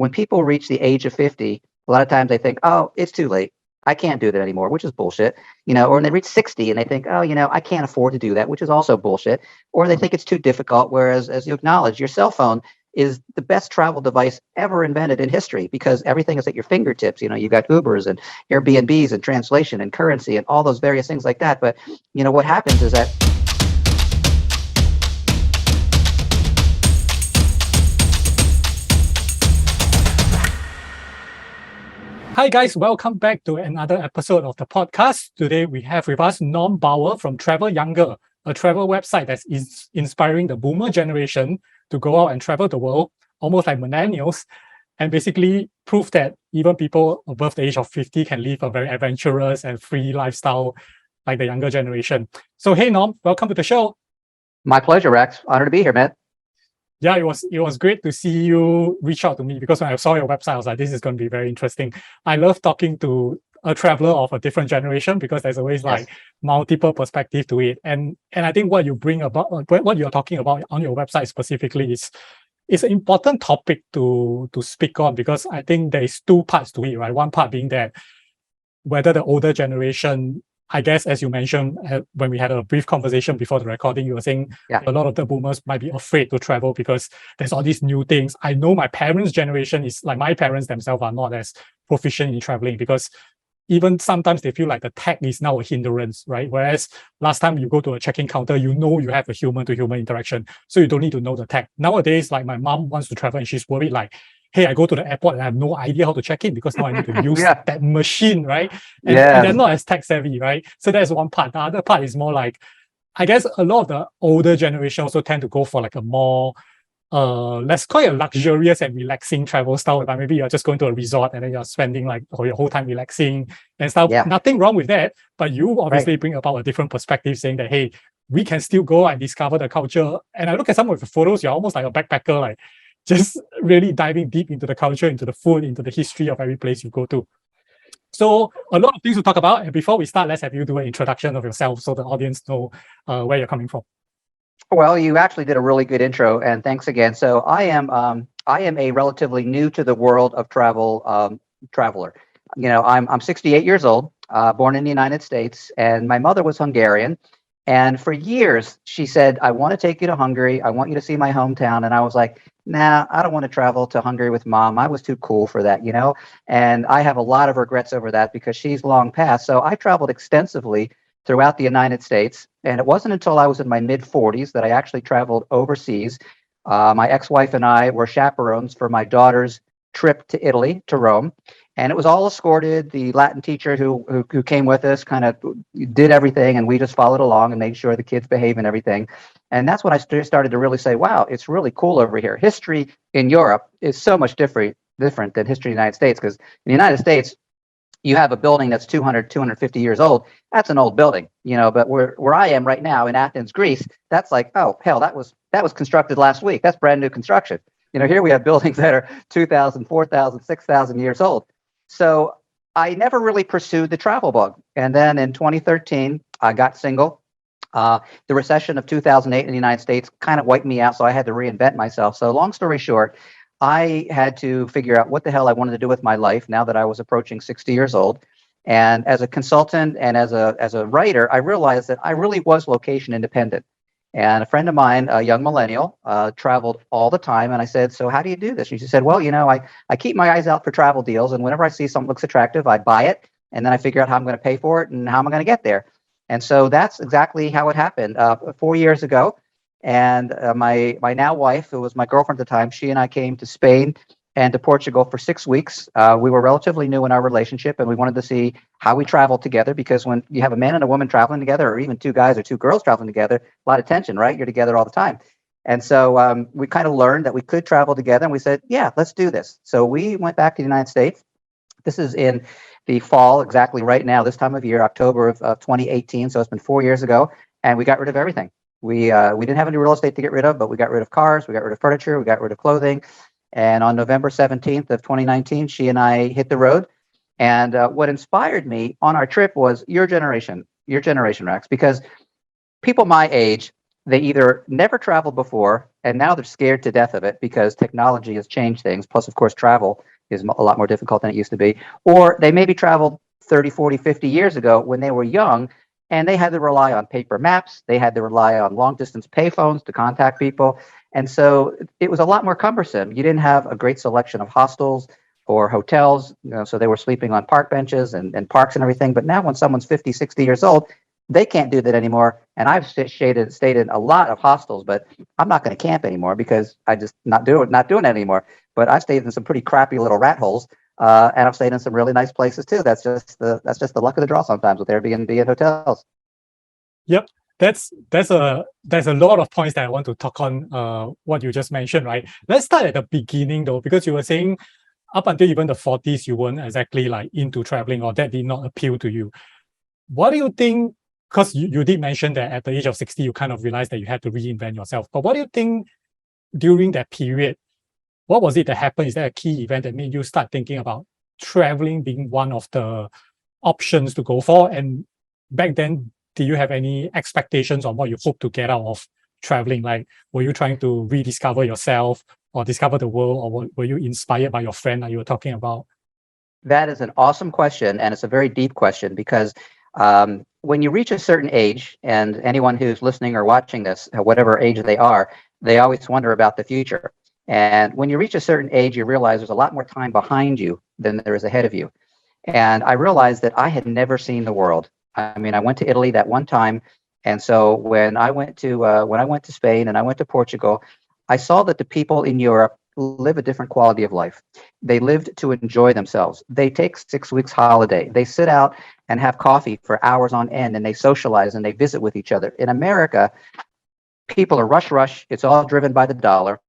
when people reach the age of 50, a lot of times they think, oh, it's too late. I can't do that anymore, which is bullshit. Or when they reach 60 and they think, oh, I can't afford to do that, which is also bullshit. Or they think it's too difficult. Whereas, as you acknowledge, your cell phone is the best travel device ever invented in history because everything is at your fingertips. You've got Ubers and Airbnbs and translation and currency and all those various things like that. But, what happens is that Hi guys, welcome back to another episode of the podcast. Today we have with us Norm Bour from TravelYounger, a travel website that's inspiring the boomer generation to go out and travel the world, almost like millennials, and basically prove that even people above the age of 50 can live a very adventurous and free lifestyle like the younger generation. So hey Norm, welcome to the show. My pleasure, Rex. Honored to be here, man. Yeah, it was great to see you reach out to me because when I saw your website, I was like, this is going to be very interesting. I love talking to a traveler of a different generation because there's always like multiple perspective to it. And I think what you bring about, what you're talking about on your website specifically is an important topic to speak on because I think there is two parts to it, right? One part being that whether the older generation, I guess, as you mentioned, when we had a brief conversation before the recording, you were saying a lot of the boomers might be afraid to travel because there's all these new things. I know my parents' generation is like my parents themselves are not as proficient in traveling because even sometimes they feel like the tech is now a hindrance, right? Whereas last time you go to a check-in counter, you have a human-to-human interaction, so you don't need to know the tech. Nowadays, like my mom wants to travel and she's worried like, hey, I go to the airport and I have no idea how to check in because now I need to use that machine, right? And they're not as tech savvy, right? So that's one part. The other part is more like, I guess a lot of the older generation also tend to go for like a more, let's call it a luxurious and relaxing travel style. But maybe you're just going to a resort and then you're spending like your whole time relaxing and stuff. Yeah. Nothing wrong with that. But you obviously bring about a different perspective saying that, hey, we can still go and discover the culture. And I look at some of the photos, you're almost like a backpacker, like just really diving deep into the culture, into the food, into the history of every place you go to. So a lot of things to talk about. And before we start, let's have you do an introduction of yourself so the audience know where you're coming from. Well, you actually did a really good intro, and thanks again. So I am a relatively new to the world of travel traveler. I'm 68 years old, born in the United States, and my mother was Hungarian. And for years, she said, I want to take you to Hungary. I want you to see my hometown. And I was like, nah, I don't want to travel to Hungary with mom. I was too cool for that, And I have a lot of regrets over that because she's long passed. So I traveled extensively throughout the United States. And it wasn't until I was in my mid-40s that I actually traveled overseas. My ex-wife and I were chaperones for my daughter's trip to Italy, to Rome. And it was all escorted. The Latin teacher who came with us kind of did everything, and we just followed along and made sure the kids behave and everything. And that's when I started to really say, wow, it's really cool over here. History in Europe is so much different than history in the United States, because in the United States, you have a building that's 200, 250 years old. That's an old building, but where I am right now in Athens, Greece, that's like, oh, hell, that was constructed last week. That's brand new construction. Here we have buildings that are 2,000, 4,000, 6,000 years old. So I never really pursued the travel bug. And then in 2013, I got single. The recession of 2008 in the United States kind of wiped me out, so I had to reinvent myself. So long story short, I had to figure out what the hell I wanted to do with my life now that I was approaching 60 years old. And as a consultant and as a writer, I realized that I really was location independent. And a friend of mine, a young millennial, traveled all the time. And I said, so how do you do this? And she said, well, I keep my eyes out for travel deals. And whenever I see something looks attractive, I buy it. And then I figure out how I'm going to pay for it and how am I going to get there. And so that's exactly how it happened 4 years ago. And my now wife, who was my girlfriend at the time, she and I came to Spain and to Portugal for 6 weeks. We were relatively new in our relationship, and we wanted to see how we traveled together, because when you have a man and a woman traveling together, or even two guys or two girls traveling together, a lot of tension, right? You're together all the time. And so we kind of learned that we could travel together, and we said, yeah, let's do this. So we went back to the United States. This is in the fall, exactly right now, this time of year, October of 2018. So it's been 4 years ago, and we got rid of everything. We didn't have any real estate to get rid of, but we got rid of cars, we got rid of furniture, we got rid of clothing. And on November 17th of 2019, she and I hit the road. And what inspired me on our trip was your generation, Rex, because people my age, they either never traveled before, and now they're scared to death of it because technology has changed things. Plus, of course, travel is a lot more difficult than it used to be. Or they maybe traveled 30, 40, 50 years ago when they were young, and they had to rely on paper maps. They had to rely on long distance payphones to contact people. And so it was a lot more cumbersome. You didn't have a great selection of hostels or hotels, so they were sleeping on park benches and parks and everything. But now when someone's 50, 60 years old, they can't do that anymore. And I've stayed in a lot of hostels, but I'm not going to camp anymore because I just not doing it anymore. But I've stayed in some pretty crappy little rat holes, and I've stayed in some really nice places too. That's just the luck of the draw sometimes with Airbnb and hotels. Yep. There's a lot of points that I want to talk on what you just mentioned, right? Let's start at the beginning though, because you were saying up until even the 40s, you weren't exactly like into traveling, or that did not appeal to you. What do you think? Because you did mention that at the age of 60, you kind of realized that you had to reinvent yourself. But what do you think during that period? What was it that happened? Is there a key event that made you start thinking about traveling being one of the options to go for? And back then, do you have any expectations on what you hope to get out of traveling? Like, were you trying to rediscover yourself or discover the world, or were you inspired by your friend that you were talking about? That is an awesome question, and it's a very deep question because when you reach a certain age, and anyone who's listening or watching this, whatever age they are, they always wonder about the future. And when you reach a certain age, you realize there's a lot more time behind you than there is ahead of you. And I realized that I had never seen the world. I mean, I went to Italy that one time, and so when I went to Spain and I went to Portugal, I saw that the people in Europe live a different quality of life. They lived to enjoy themselves. They take 6 weeks holiday. They sit out and have coffee for hours on end, and they socialize and they visit with each other. In America, people are rush. It's all driven by the dollar.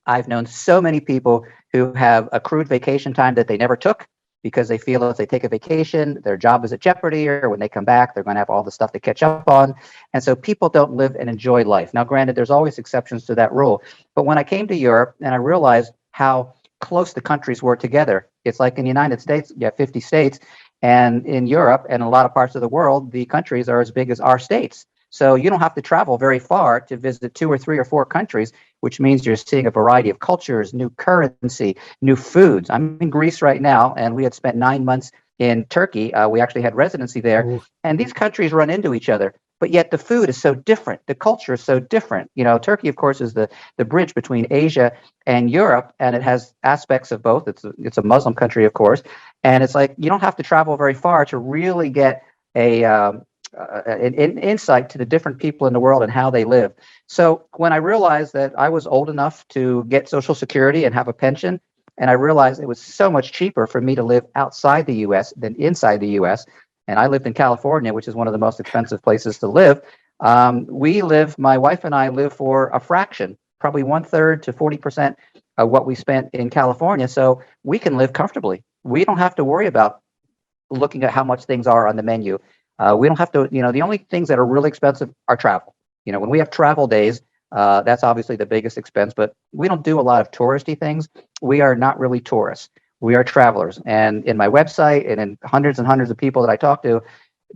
I've known so many people who have accrued vacation time that they never took because they feel if they take a vacation, their job is at jeopardy, or when they come back, they're going to have all the stuff to catch up on. And so people don't live and enjoy life. Now, granted, there's always exceptions to that rule. But when I came to Europe and I realized how close the countries were together, it's like in the United States, you have 50 states. And in Europe and a lot of parts of the world, the countries are as big as our states. So you don't have to travel very far to visit 2 or 3 or 4 countries, which means you're seeing a variety of cultures, new currency, new foods. I'm in Greece right now, and we had spent 9 months in Turkey. We actually had residency there. Ooh. And these countries run into each other, but yet the food is so different. The culture is so different. You know, Turkey, of course, is the bridge between Asia and Europe, and it has aspects of both. It's a Muslim country, of course, and it's like you don't have to travel very far to really get an insight to the different people in the world and how they live. So when I realized that I was old enough to get Social Security and have a pension, and I realized it was so much cheaper for me to live outside the U.S. than inside the U.S., and I lived in California, which is one of the most expensive places to live, my wife and I live for a fraction, probably 1/3 to 40% of what we spent in California. So we can live comfortably. We don't have to worry about looking at how much things are on the menu. We don't have to, the only things that are really expensive are travel. When we have travel days, that's obviously the biggest expense, but we don't do a lot of touristy things. We are not really tourists. We are travelers. And in my website and in hundreds and hundreds of people that I talk to,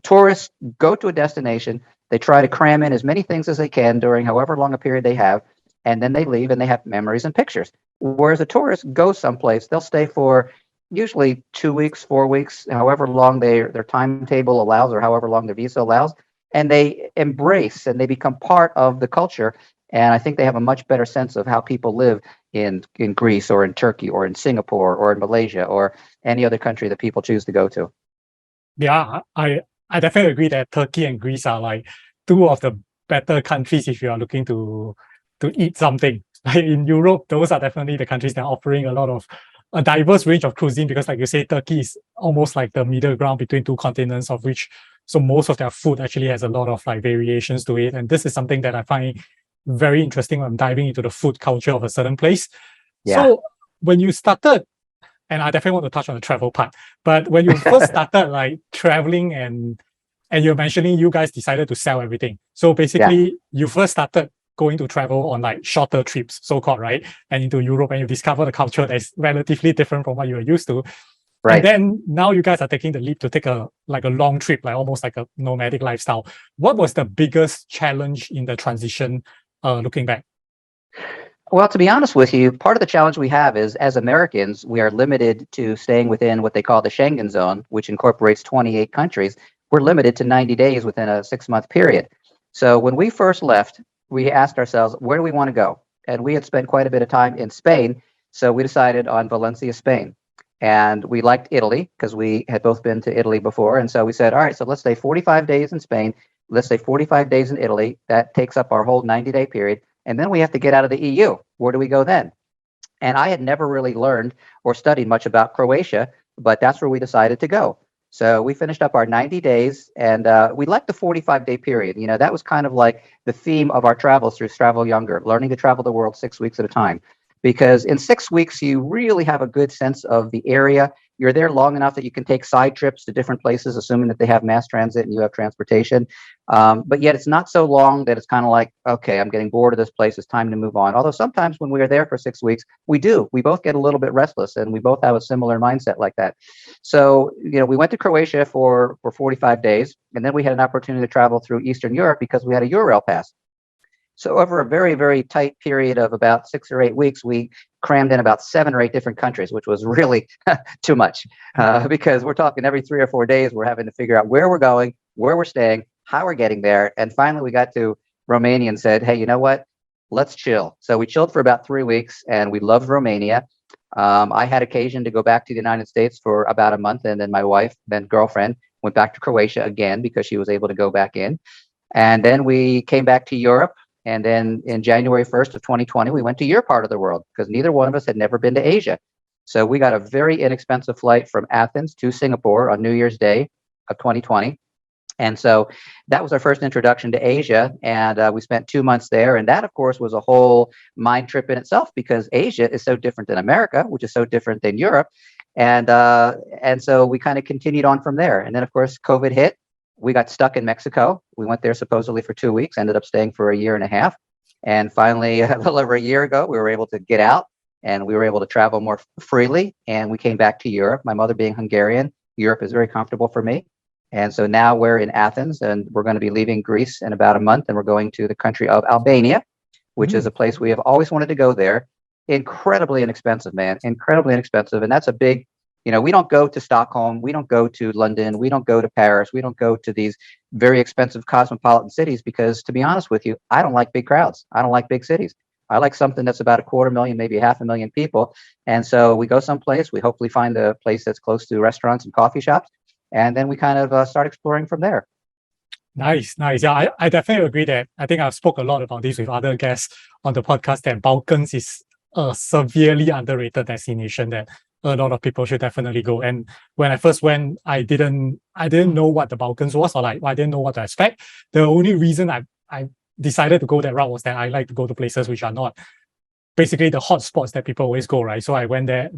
tourists go to a destination, they try to cram in as many things as they can during however long a period they have, and then they leave and they have memories and pictures. Whereas a tourist goes someplace, they'll stay for usually 2 weeks, 4 weeks, however long their timetable allows or however long their visa allows, and they embrace and they become part of the culture. And I think they have a much better sense of how people live in Greece or in Turkey or in Singapore or in Malaysia or any other country that people choose to go to. Yeah, I definitely agree that Turkey and Greece are like 2 of the better countries if you are looking to eat something. Like in Europe, those are definitely the countries that are offering a diverse range of cuisine, because like you say, Turkey is almost like the middle ground between 2 continents, of which so most of their food actually has a lot of like variations to it. And this is something that I find very interesting when I'm diving into the food culture of a certain place. Yeah. So when you started, and I definitely want to touch on the travel part, but when you first started like traveling and you're mentioning you guys decided to sell everything. So basically you first started going to travel on like shorter trips, so-called, right? And into Europe, and you discover the culture that's relatively different from what you were used to. Right. And then now you guys are taking the leap to take a long trip, like almost like a nomadic lifestyle. What was the biggest challenge in the transition, looking back? Well, to be honest with you, part of the challenge we have is as Americans, we are limited to staying within what they call the Schengen zone, which incorporates 28 countries. We're limited to 90 days within a 6 month period. So when we first left, we asked ourselves, where do we want to go? And we had spent quite a bit of time in Spain. So we decided on Valencia, Spain. And we liked Italy because we had both been to Italy before. And so we said, all right, so let's stay 45 days in Spain. Let's say 45 days in Italy. That takes up our whole 90-day period. And then we have to get out of the EU. Where do we go then? And I had never really learned or studied much about Croatia, but that's where we decided to go. So we finished up our 90 days and we liked the 45-day period. You know, that was kind of like the theme of our travels through TravelYounger, learning to travel the world 6 weeks at a time. Because in 6 weeks, you really have a good sense of the area. You're there long enough that you can take side trips to different places, assuming that they have mass transit and you have transportation. But yet it's not so long that it's kind of like, okay, I'm getting bored of this place. It's time to move on. Although sometimes when we are there for 6 weeks, we do. We both get a little bit restless and we both have a similar mindset like that. So, you know, we went to Croatia for 45 days and then we had an opportunity to travel through Eastern Europe because we had a Eurail pass. So over a very, very tight period of about 6 or 8 weeks, we crammed in about 7 or 8 different countries, which was really too much because we're talking every 3 or 4 days, we're having to figure out where we're going, where we're staying, how we're getting there. And finally, we got to Romania and said, hey, you know what? Let's chill. So we chilled for about 3 weeks and we loved Romania. I had occasion to go back to the United States for about a month. And then my wife, then girlfriend, went back to Croatia again because she was able to go back in. And then we came back to Europe. And then in January 1st of 2020, we went to your part of the world because neither one of us had never been to Asia. So we got a very inexpensive flight from Athens to Singapore on New Year's Day of 2020. And so that was our first introduction to Asia. And we spent 2 months there. And that, of course, was a whole mind trip in itself because Asia is so different than America, which is so different than Europe. And so we kind of continued on from there. And then, of course, COVID hit. We got stuck in Mexico. We went there supposedly for 2 weeks, ended up staying for a year and a half. And finally, a little over a year ago, we were able to get out and we were able to travel more freely. And we came back to Europe. My mother being Hungarian, Europe is very comfortable for me. And so now we're in Athens and we're going to be leaving Greece in about a month. And we're going to the country of Albania, which is a place we have always wanted to go there. Incredibly inexpensive, man, incredibly inexpensive. And that's a big, you know, we don't go to Stockholm, we don't go to London, we don't go to Paris, we don't go to these very expensive cosmopolitan cities because, to be honest with you, I don't like big crowds. I don't like big cities. I like something that's about 250,000, maybe 500,000 people. And so we go someplace, we hopefully find a place that's close to restaurants and coffee shops, and then we kind of start exploring from there. Nice, nice. Yeah, I definitely agree that I think I've spoke a lot about this with other guests on the podcast that Balkans is a severely underrated destination that a lot of people should definitely go. And when I first went, I didn't know what the Balkans was, or like I didn't know what to expect. The only reason I decided to go that route was that I like to go to places which are not basically the hot spots that people always go, right? So I went there,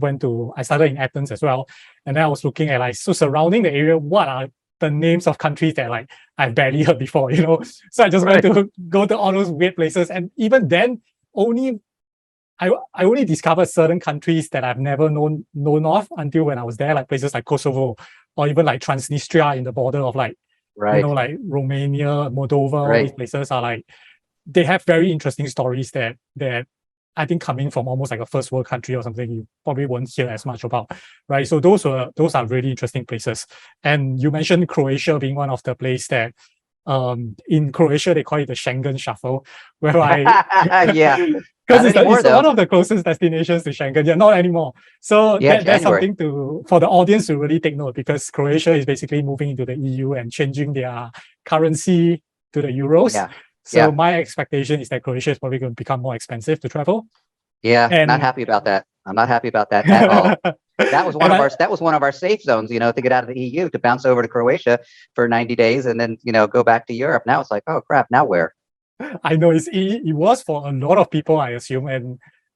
I started in Athens as well. And then I was looking at like, so surrounding the area, what are the names of countries that like I've barely heard before, you know? So I just went to go to all those weird places. And even then, I only discovered certain countries that I've never known of until when I was there, like places like Kosovo or even like Transnistria in the border of like, you know, like Romania, Moldova, all these places are like, they have very interesting stories that I think coming from almost like a first world country or something, you probably won't hear as much about, right? So those are really interesting places. And you mentioned Croatia being one of the places that in Croatia they call it the Schengen Shuffle, where yeah. Because it's one of the closest destinations to Schengen. Yeah, not anymore. So that's something for the audience to really take note, because Croatia is basically moving into the EU and changing their currency to the euros. Yeah. So my expectation is that Croatia is probably going to become more expensive to travel. Yeah, and not happy about that. I'm not happy about that at all. That was one of our safe zones, you know, to get out of the EU, to bounce over to Croatia for 90 days and then, you know, go back to Europe. Now it's like, oh crap, now where? I know it was for a lot of people, I assume,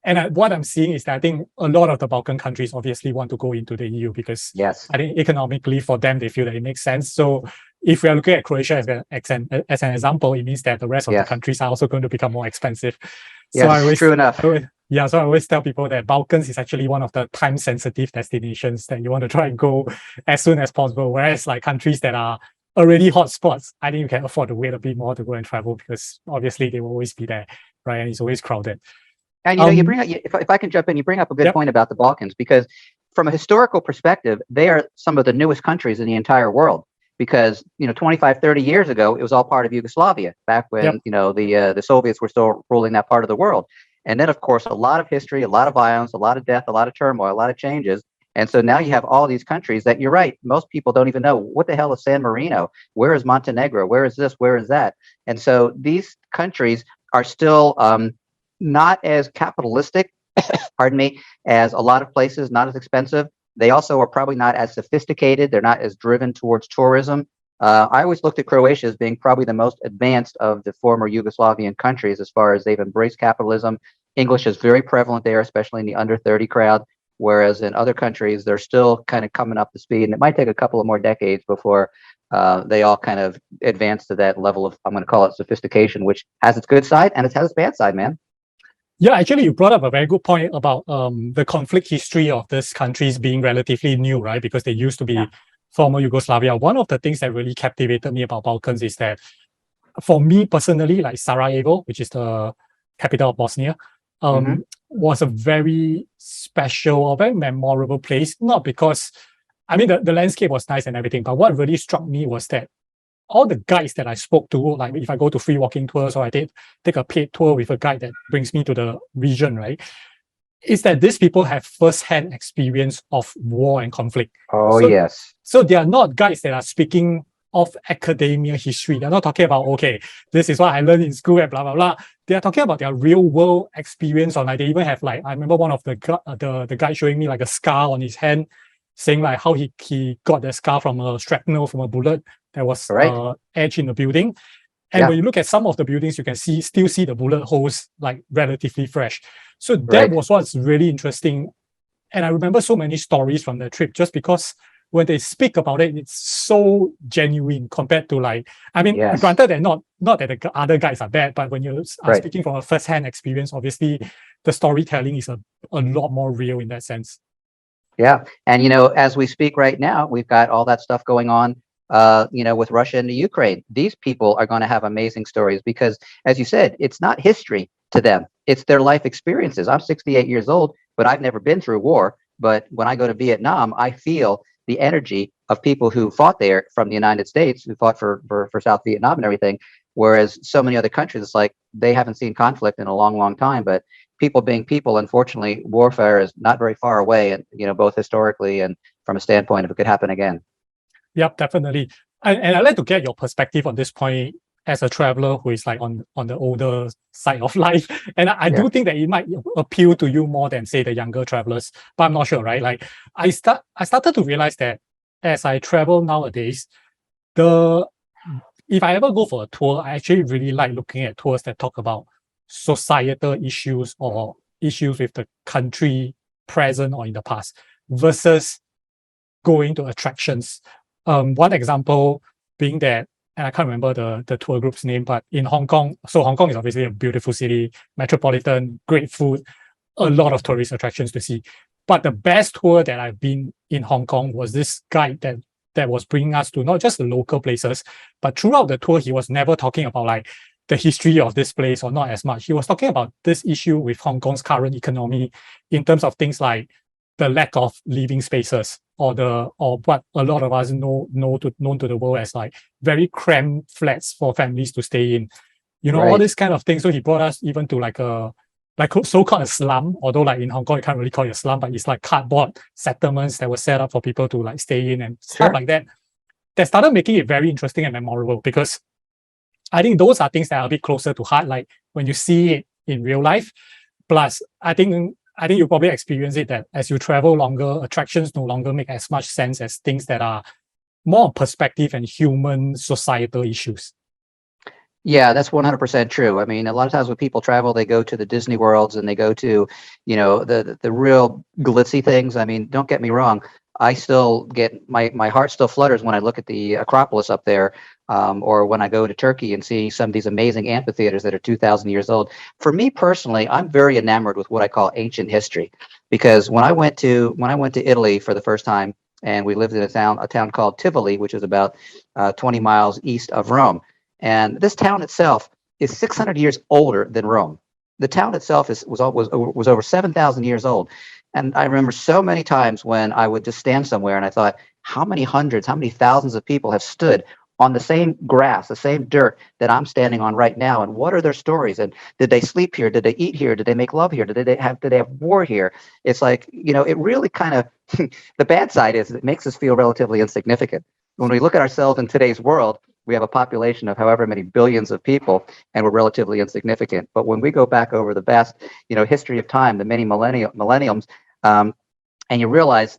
and what I'm seeing is that I think a lot of the Balkan countries obviously want to go into the EU because I think economically for them they feel that it makes sense. So if we are looking at Croatia as an example, it means that the rest of the countries are also going to become more expensive. So true enough. So I always tell people that Balkans is actually one of the time-sensitive destinations that you want to try and go as soon as possible. Whereas like countries that are already hotspots, I think you can afford to wait a bit more to go and travel because obviously they will always be there, right? And it's always crowded. And you bring up, if I can jump in, you bring up a good Yep. point about the Balkans, because from a historical perspective, they are some of the newest countries in the entire world. Because 25, 30 years ago, it was all part of Yugoslavia, back Yep. when the Soviets were still ruling that part of the world. And then, of course, a lot of history, a lot of violence, a lot of death, a lot of turmoil, a lot of changes. And so now you have all these countries that, you're right, most people don't even know what the hell is San Marino, where is Montenegro, where is this, where is that. And so these countries are still not as capitalistic, pardon me, as a lot of places, not as expensive. They also are probably not as sophisticated. They're not as driven towards tourism. I always looked at Croatia as being probably the most advanced of the former Yugoslavian countries as far as they've embraced capitalism. English is very prevalent there, especially in the under 30 crowd, whereas in other countries, they're still kind of coming up to speed. And it might take a couple of more decades before they all kind of advance to that level of, I'm going to call it sophistication, which has its good side and it has its bad side, man. Yeah, actually, you brought up a very good point about the conflict history of these countries being relatively new, right? Because they used to be former Yugoslavia. One of the things that really captivated me about Balkans is that, for me personally, like Sarajevo, which is the capital of Bosnia, was a very special or very memorable place. Not because, I mean, the landscape was nice and everything, but what really struck me was that all the guides that I spoke to, like if I go to free walking tours or I take a paid tour with a guide that brings me to the region, right, is that these people have first-hand experience of war and conflict. Oh, yes. So they are not guides that are speaking of academia history. They're not talking about, okay, this is what I learned in school and blah, blah, blah. They are talking about their real world experience, or like they even have, like, I remember one of the guy showing me like a scar on his hand, saying like how he got the scar from a shrapnel, from a bullet that was edged in the building. And when you look at some of the buildings, you can still see the bullet holes like relatively fresh. So that was what's really interesting. And I remember so many stories from the trip, just because when they speak about it, it's so genuine compared to, like, I mean, granted that not that the other guys are bad, but when you are speaking from a first-hand experience, obviously the storytelling is a lot more real in that sense. Yeah. And, as we speak right now, we've got all that stuff going on, with Russia and the Ukraine. These people are going to have amazing stories because, as you said, it's not history to them. It's their life experiences. I'm 68 years old, but I've never been through war. But when I go to Vietnam, I feel the energy of people who fought there from the United States, who fought for South Vietnam and everything. Whereas so many other countries, it's like they haven't seen conflict in a long, long time. But people being people, unfortunately, warfare is not very far away, and both historically and from a standpoint if it could happen again. Yep, definitely. And I'd like to get your perspective on this point as a traveler who is like on the older side of life. And I do think that it might appeal to you more than, say, the younger travelers, but I'm not sure, right? Like I started to realize that as I travel nowadays, if I ever go for a tour, I actually really like looking at tours that talk about societal issues or issues with the country present or in the past versus going to attractions. One example being that, and I can't remember the tour group's name, but in Hong Kong, so Hong Kong is obviously a beautiful city, metropolitan, great food, a lot of tourist attractions to see. But the best tour that I've been in Hong Kong was this guide that was bringing us to not just the local places, but throughout the tour, he was never talking about like the history of this place, or not as much. He was talking about this issue with Hong Kong's current economy in terms of things like the lack of living spaces, or what a lot of us known to the world as like very cramped flats for families to stay in. All this kind of things. So he brought us even to like so-called a slum, although like in Hong Kong you can't really call it a slum, but it's like cardboard settlements that were set up for people to like stay in and stuff like that. That started making it very interesting and memorable, because I think those are things that are a bit closer to heart, like when you see it in real life. Plus, I think you probably experience it that as you travel longer, attractions no longer make as much sense as things that are more perspective and human societal issues. Yeah, that's 100% true. I mean, a lot of times when people travel, they go to the Disney worlds and they go to, the real glitzy things. I mean, don't get me wrong. I still get my heart still flutters when I look at the Acropolis up there, or when I go to Turkey and see some of these amazing amphitheaters that are 2,000 years old. For me personally, I'm very enamored with what I call ancient history, because when I went to Italy for the first time, and we lived in a town called Tivoli, which is about 20 miles east of Rome. And this town itself is 600 years older than Rome. the town itself was over 7,000 years old. And I remember so many times when I would just stand somewhere and I thought, how many hundreds, how many thousands of people have stood on the same grass, the same dirt that I'm standing on right now, and what are their stories? And did they sleep here? Did they eat here? Did they make love here? Did they have war here? It's like, it really kind of the bad side is it makes us feel relatively insignificant. When we look at ourselves in today's world, we have a population of however many billions of people, and we're relatively insignificant. But when we go back over the vast, history of time, the many millenniums, and you realize,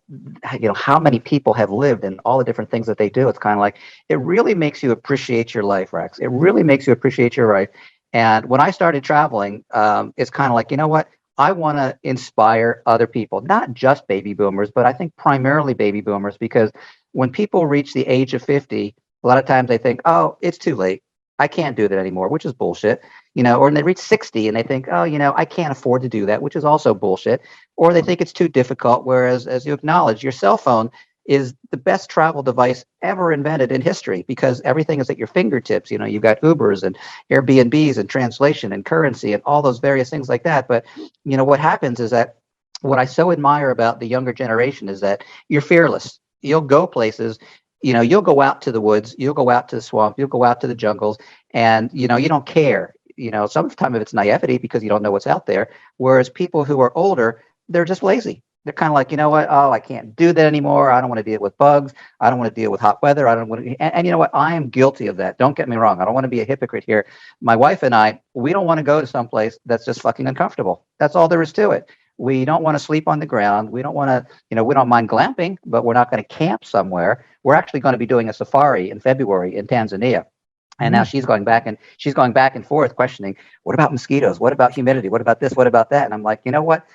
how many people have lived and all the different things that they do, it's kind of like, it really makes you appreciate your life, Rex. It really makes you appreciate your life. And when I started traveling, it's kind of like, you know what? I want to inspire other people, not just baby boomers, but I think primarily baby boomers, because when people reach the age of 50, a lot of times they think, oh, it's too late. I can't do that anymore, which is bullshit. Or when they reach 60 and they think, oh, I can't afford to do that, which is also bullshit. Or they think it's too difficult. Whereas, as you acknowledge, your cell phone is the best travel device ever invented in history, because everything is at your fingertips. You've got Ubers and Airbnbs and translation and currency and all those various things like that. But, what happens is that what I so admire about the younger generation is that you're fearless. You'll go places. You'll go out to the woods, you'll go out to the swamp, you'll go out to the jungles, and, you don't care. Sometimes it's naivety because you don't know what's out there. Whereas people who are older, they're just lazy. They're kind of like, you know what? Oh, I can't do that anymore. I don't want to deal with bugs. I don't want to deal with hot weather. I don't want to. And you know what? I am guilty of that. Don't get me wrong. I don't want to be a hypocrite here. My wife and I, we don't want to go to someplace that's just fucking uncomfortable. That's all there is to it. We don't want to sleep on the ground. We don't want to, we don't mind glamping, but we're not going to camp somewhere. We're actually going to be doing a safari in February in Tanzania. And now she's going back and forth questioning, what about mosquitoes? What about humidity? What about this? What about that? And I'm like, you know what?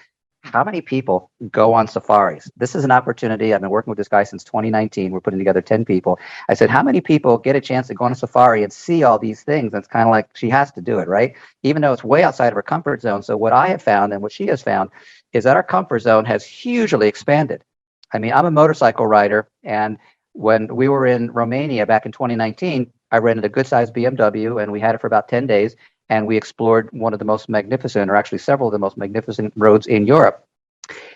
How many people go on safaris? This is an opportunity. I've been working with this guy since 2019. We're putting together 10 people. I said, how many people get a chance to go on a safari and see all these things? And it's kind of like, she has to do it, right? Even though it's way outside of her comfort zone. So what I have found and what she has found is that our comfort zone has hugely expanded. I mean, I'm a motorcycle rider, and when we were in Romania back in 2019, I rented a good-sized BMW, and we had it for about 10 days, and we explored one of the most magnificent, or actually several of the most magnificent roads in Europe.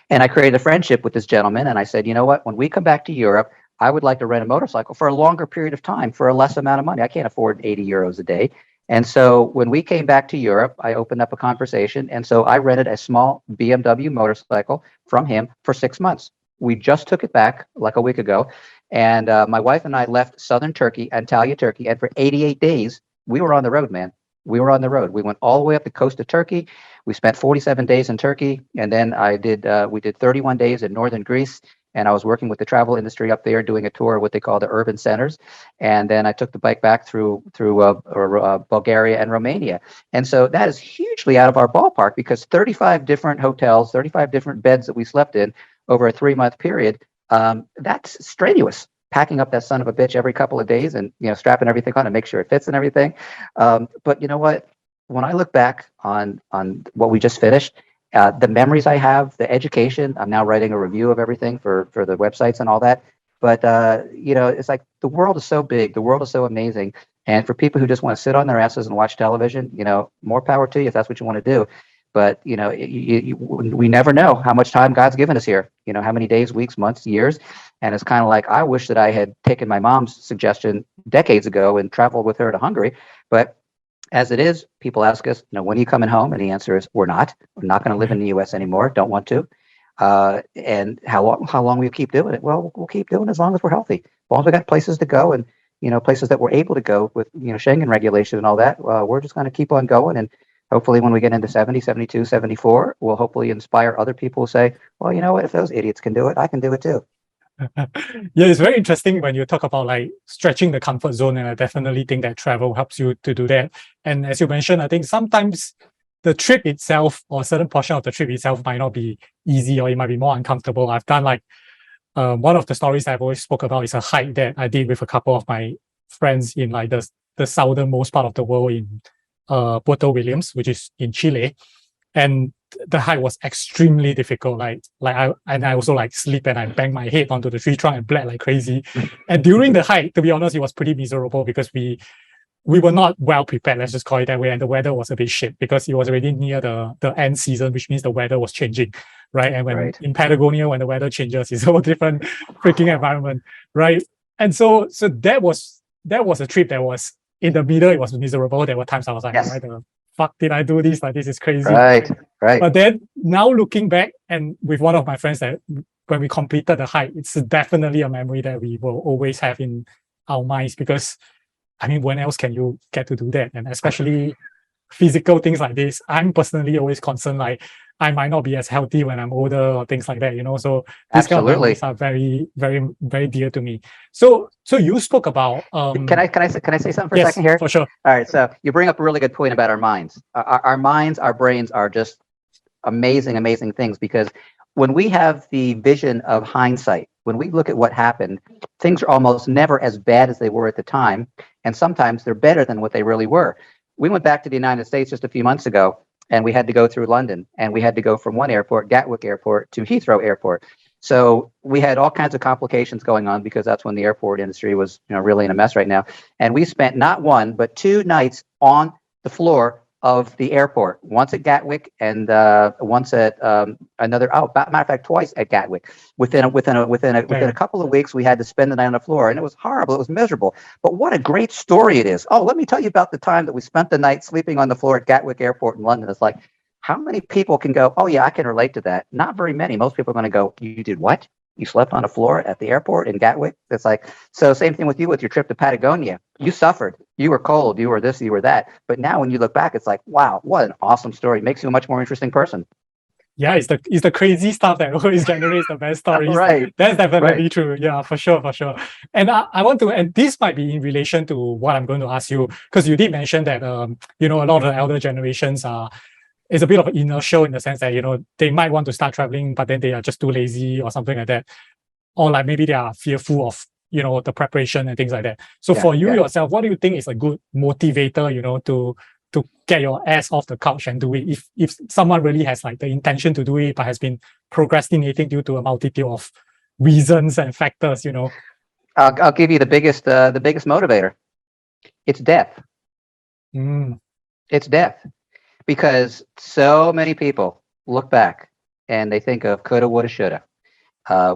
And I created a friendship with this gentleman, and I said, you know what, when we come back to Europe, I would like to rent a motorcycle for a longer period of time for a less amount of money. I can't afford 80 euros a day. And so when we came back to Europe, I opened up a conversation. And so I rented a small BMW motorcycle from him for 6 months. We just took it back like a week ago. And my wife and I left southern Turkey, Antalya, Turkey. And for 88 days, we were on the road, man. We were on the road. We went all the way up the coast of Turkey. We spent 47 days in Turkey. And then we did 31 days in northern Greece. And I was working with the travel industry up there, doing a tour of what they call the urban centers. And then I took the bike back through Bulgaria and Romania. And so that is hugely out of our ballpark, because 35 different hotels, 35 different beds that we slept in over a 3-month period. That's strenuous. Packing up that son of a bitch every couple of days and, strapping everything on to make sure it fits and everything. But you know what? When I look back on what we just finished, the memories I have, the education, I'm now writing a review of everything for the websites and all that. But, it's like the world is so big. The world is so amazing. And for people who just want to sit on their asses and watch television, more power to you if that's what you want to do. But, we never know how much time God's given us here, how many days, weeks, months, years. And it's kind of like, I wish that I had taken my mom's suggestion decades ago and traveled with her to Hungary. But as it is, people ask us, when are you coming home? And the answer is, we're not. We're not going to live in the U.S. anymore. Don't want to. And how long will you keep doing it? Well, we'll keep doing it as long as we're healthy. As long as we got places to go and, places that we're able to go with, Schengen regulation and all that, we're just going to keep on going. And hopefully when we get into 70, 72, 74, we'll hopefully inspire other people to say, well, you know what, if those idiots can do it, I can do it too. Yeah, it's very interesting when you talk about like stretching the comfort zone, and I definitely think that travel helps you to do that. And as you mentioned, I think sometimes the trip itself or a certain portion of the trip itself might not be easy, or it might be more uncomfortable. I've done like one of the stories I've always spoke about is a hike that I did with a couple of my friends in like the southernmost part of the world in Puerto Williams, which is in Chile. And the hike was extremely difficult. I also like sleep, and I banged my head onto the tree trunk and bled like crazy. And during the hike, to be honest, it was pretty miserable because we we were not well prepared, let's just call it that way, and the weather was a bit shit because it was already near the end season, which means the weather was changing, right? And when Right. in Patagonia, when the weather changes, it's a whole different freaking environment, right? And so that was a trip that was in the middle, it was miserable. There were times I was like, Yes. why the fuck did I do this? Like, this is crazy. Right. But then now looking back, and with one of my friends, that when we completed the hike, it's definitely a memory that we will always have in our minds, because I mean, when else can you get to do that? And especially physical things like this, I'm personally always concerned, like I might not be as healthy when I'm older or things like that, So these kind of Absolutely. memories are very, very, very dear to me. So you spoke about Can I say something for a yes, second here? for sure. All right. So you bring up a really good point about our minds. Our minds, our brains are just amazing, amazing things, because when we have the vision of hindsight, when we look at what happened, things are almost never as bad as they were at the time. And sometimes they're better than what they really were. We went back to the United States just a few months ago, and we had to go through London, and we had to go from one airport, Gatwick Airport, to Heathrow Airport. So we had all kinds of complications going on, because that's when the airport industry was, really in a mess right now. And we spent not one, but 2 nights on the floor of the airport, once at Gatwick and once at another. Matter of fact, twice at Gatwick. Within a couple of weeks, we had to spend the night on the floor, and it was horrible. It was miserable. But what a great story it is! Oh, let me tell you about the time that we spent the night sleeping on the floor at Gatwick Airport in London. It's like, how many people can go, oh yeah, I can relate to that? Not very many. Most people are going to go, you did what? You slept on a floor at the airport in Gatwick? It's like, so same thing with you with your trip to Patagonia. You suffered. You were cold. You were this, you were that. But now when you look back, it's like, wow, what an awesome story. It makes you a much more interesting person. Yeah, it's the crazy stuff that always generates the best stories. Right. That's definitely Right. true. Yeah, for sure. And I want to, and this might be in relation to what I'm going to ask you, because you did mention that a lot of the elder generations is a bit of an inertial, in the sense that they might want to start traveling, but then they are just too lazy or something like that, or like maybe they are fearful of the preparation and things like that. So for you yourself, what do you think is a good motivator, to get your ass off the couch and do it, if someone really has like the intention to do it but has been procrastinating due to a multitude of reasons and factors? I'll give you the biggest motivator. It's death. It's death. Because so many people look back and they think of coulda, woulda, shoulda,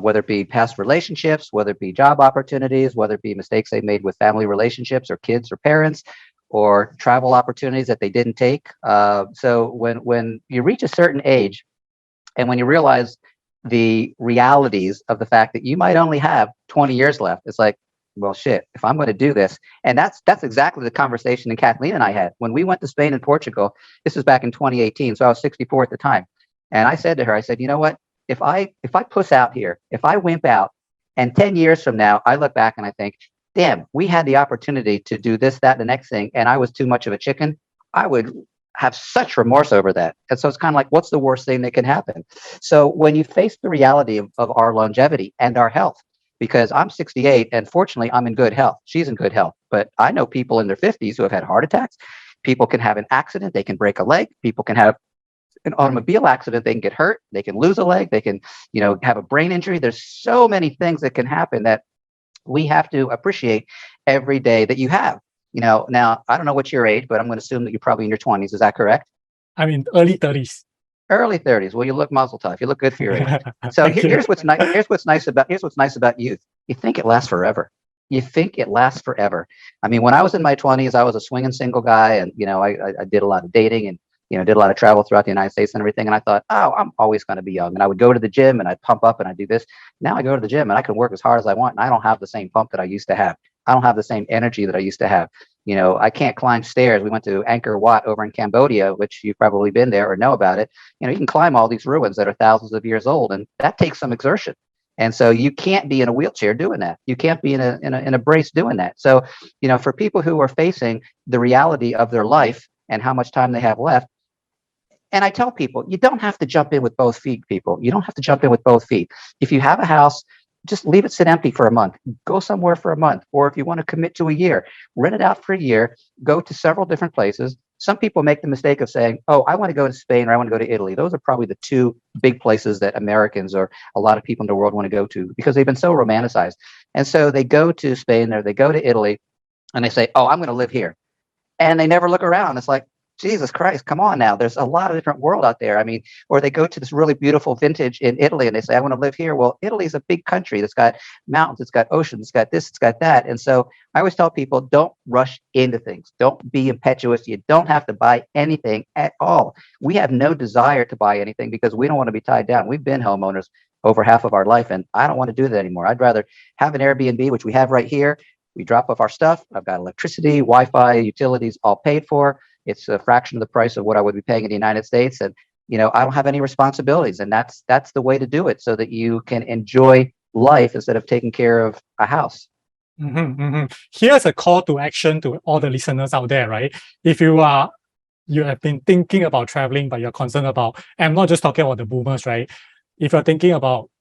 whether it be past relationships, whether it be job opportunities, whether it be mistakes they made with family relationships or kids or parents, or travel opportunities that they didn't take. So when you reach a certain age, and when you realize the realities of the fact that you might only have 20 years left, it's like, well, shit, if I'm going to do this. And that's exactly the conversation that Kathleen and I had when we went to Spain and Portugal. This was back in 2018. So I was 64 at the time. And I said to her, I said, you know what, if I puss out here, if I wimp out, and 10 years from now, I look back and I think, damn, we had the opportunity to do this, that, the next thing, and I was too much of a chicken, I would have such remorse over that. And so it's kind of like, what's the worst thing that can happen? So when you face the reality of our longevity and our health, because I'm 68 and fortunately I'm in good health. She's in good health. But I know people in their 50s who have had heart attacks. People can have an accident. They can break a leg. People can have an automobile accident. They can get hurt. They can lose a leg. They can, have a brain injury. There's so many things that can happen that we have to appreciate every day that you have. Now, I don't know what's your age, but I'm going to assume that you're probably in your 20s. Is that correct? I mean, early 30s. Early 30s. Well, you look muzzle tough. You look good for your age. So here's what's nice. Here's what's nice about youth. You think it lasts forever. You think it lasts forever. I mean, when I was in my 20s, I was a swinging single guy, and I did a lot of dating and did a lot of travel throughout the United States and everything. And I thought, oh, I'm always going to be young. And I would go to the gym and I'd pump up and I'd do this. Now I go to the gym and I can work as hard as I want, and I don't have the same pump that I used to have. I don't have the same energy that I used to have. I can't climb stairs. We went to Angkor Wat over in Cambodia, which you've probably been there or know about it. You can climb all these ruins that are thousands of years old, and that takes some exertion. And so you can't be in a wheelchair doing that. You can't be in a brace doing that. So, for people who are facing the reality of their life and how much time they have left, and I tell people, you don't have to jump in with both feet, people. You don't have to jump in with both feet. If you have a house, just leave it sit empty for a month. Go somewhere for a month. Or if you want to commit to a year, rent it out for a year. Go to several different places. Some people make the mistake of saying, oh, I want to go to Spain or I want to go to Italy. Those are probably the two big places that Americans or a lot of people in the world want to go to because they've been so romanticized. And so they go to Spain or they go to Italy and they say, oh, I'm going to live here. and they never look around. It's like, Jesus Christ, come on now. There's a lot of different world out there. I mean, or they go to this really beautiful vintage in Italy and they say, I want to live here. Well, Italy's a big country that's got mountains, it's got oceans, it's got this, it's got that. And so I always tell people, don't rush into things. Don't be impetuous. You don't have to buy anything at all. We have no desire to buy anything because we don't want to be tied down. We've been homeowners over half of our life, and I don't want to do that anymore. I'd rather have an Airbnb, which we have right here. We drop off our stuff. I've got electricity, Wi-Fi, utilities all paid for. It's a fraction of the price of what I would be paying in the United States. And, I don't have any responsibilities. And that's the way to do it so that you can enjoy life instead of taking care of a house. Here's a call to action to all the listeners out there, right? If you have been thinking about traveling, but you're concerned about, and I'm not just talking about the boomers, right? If you're thinking about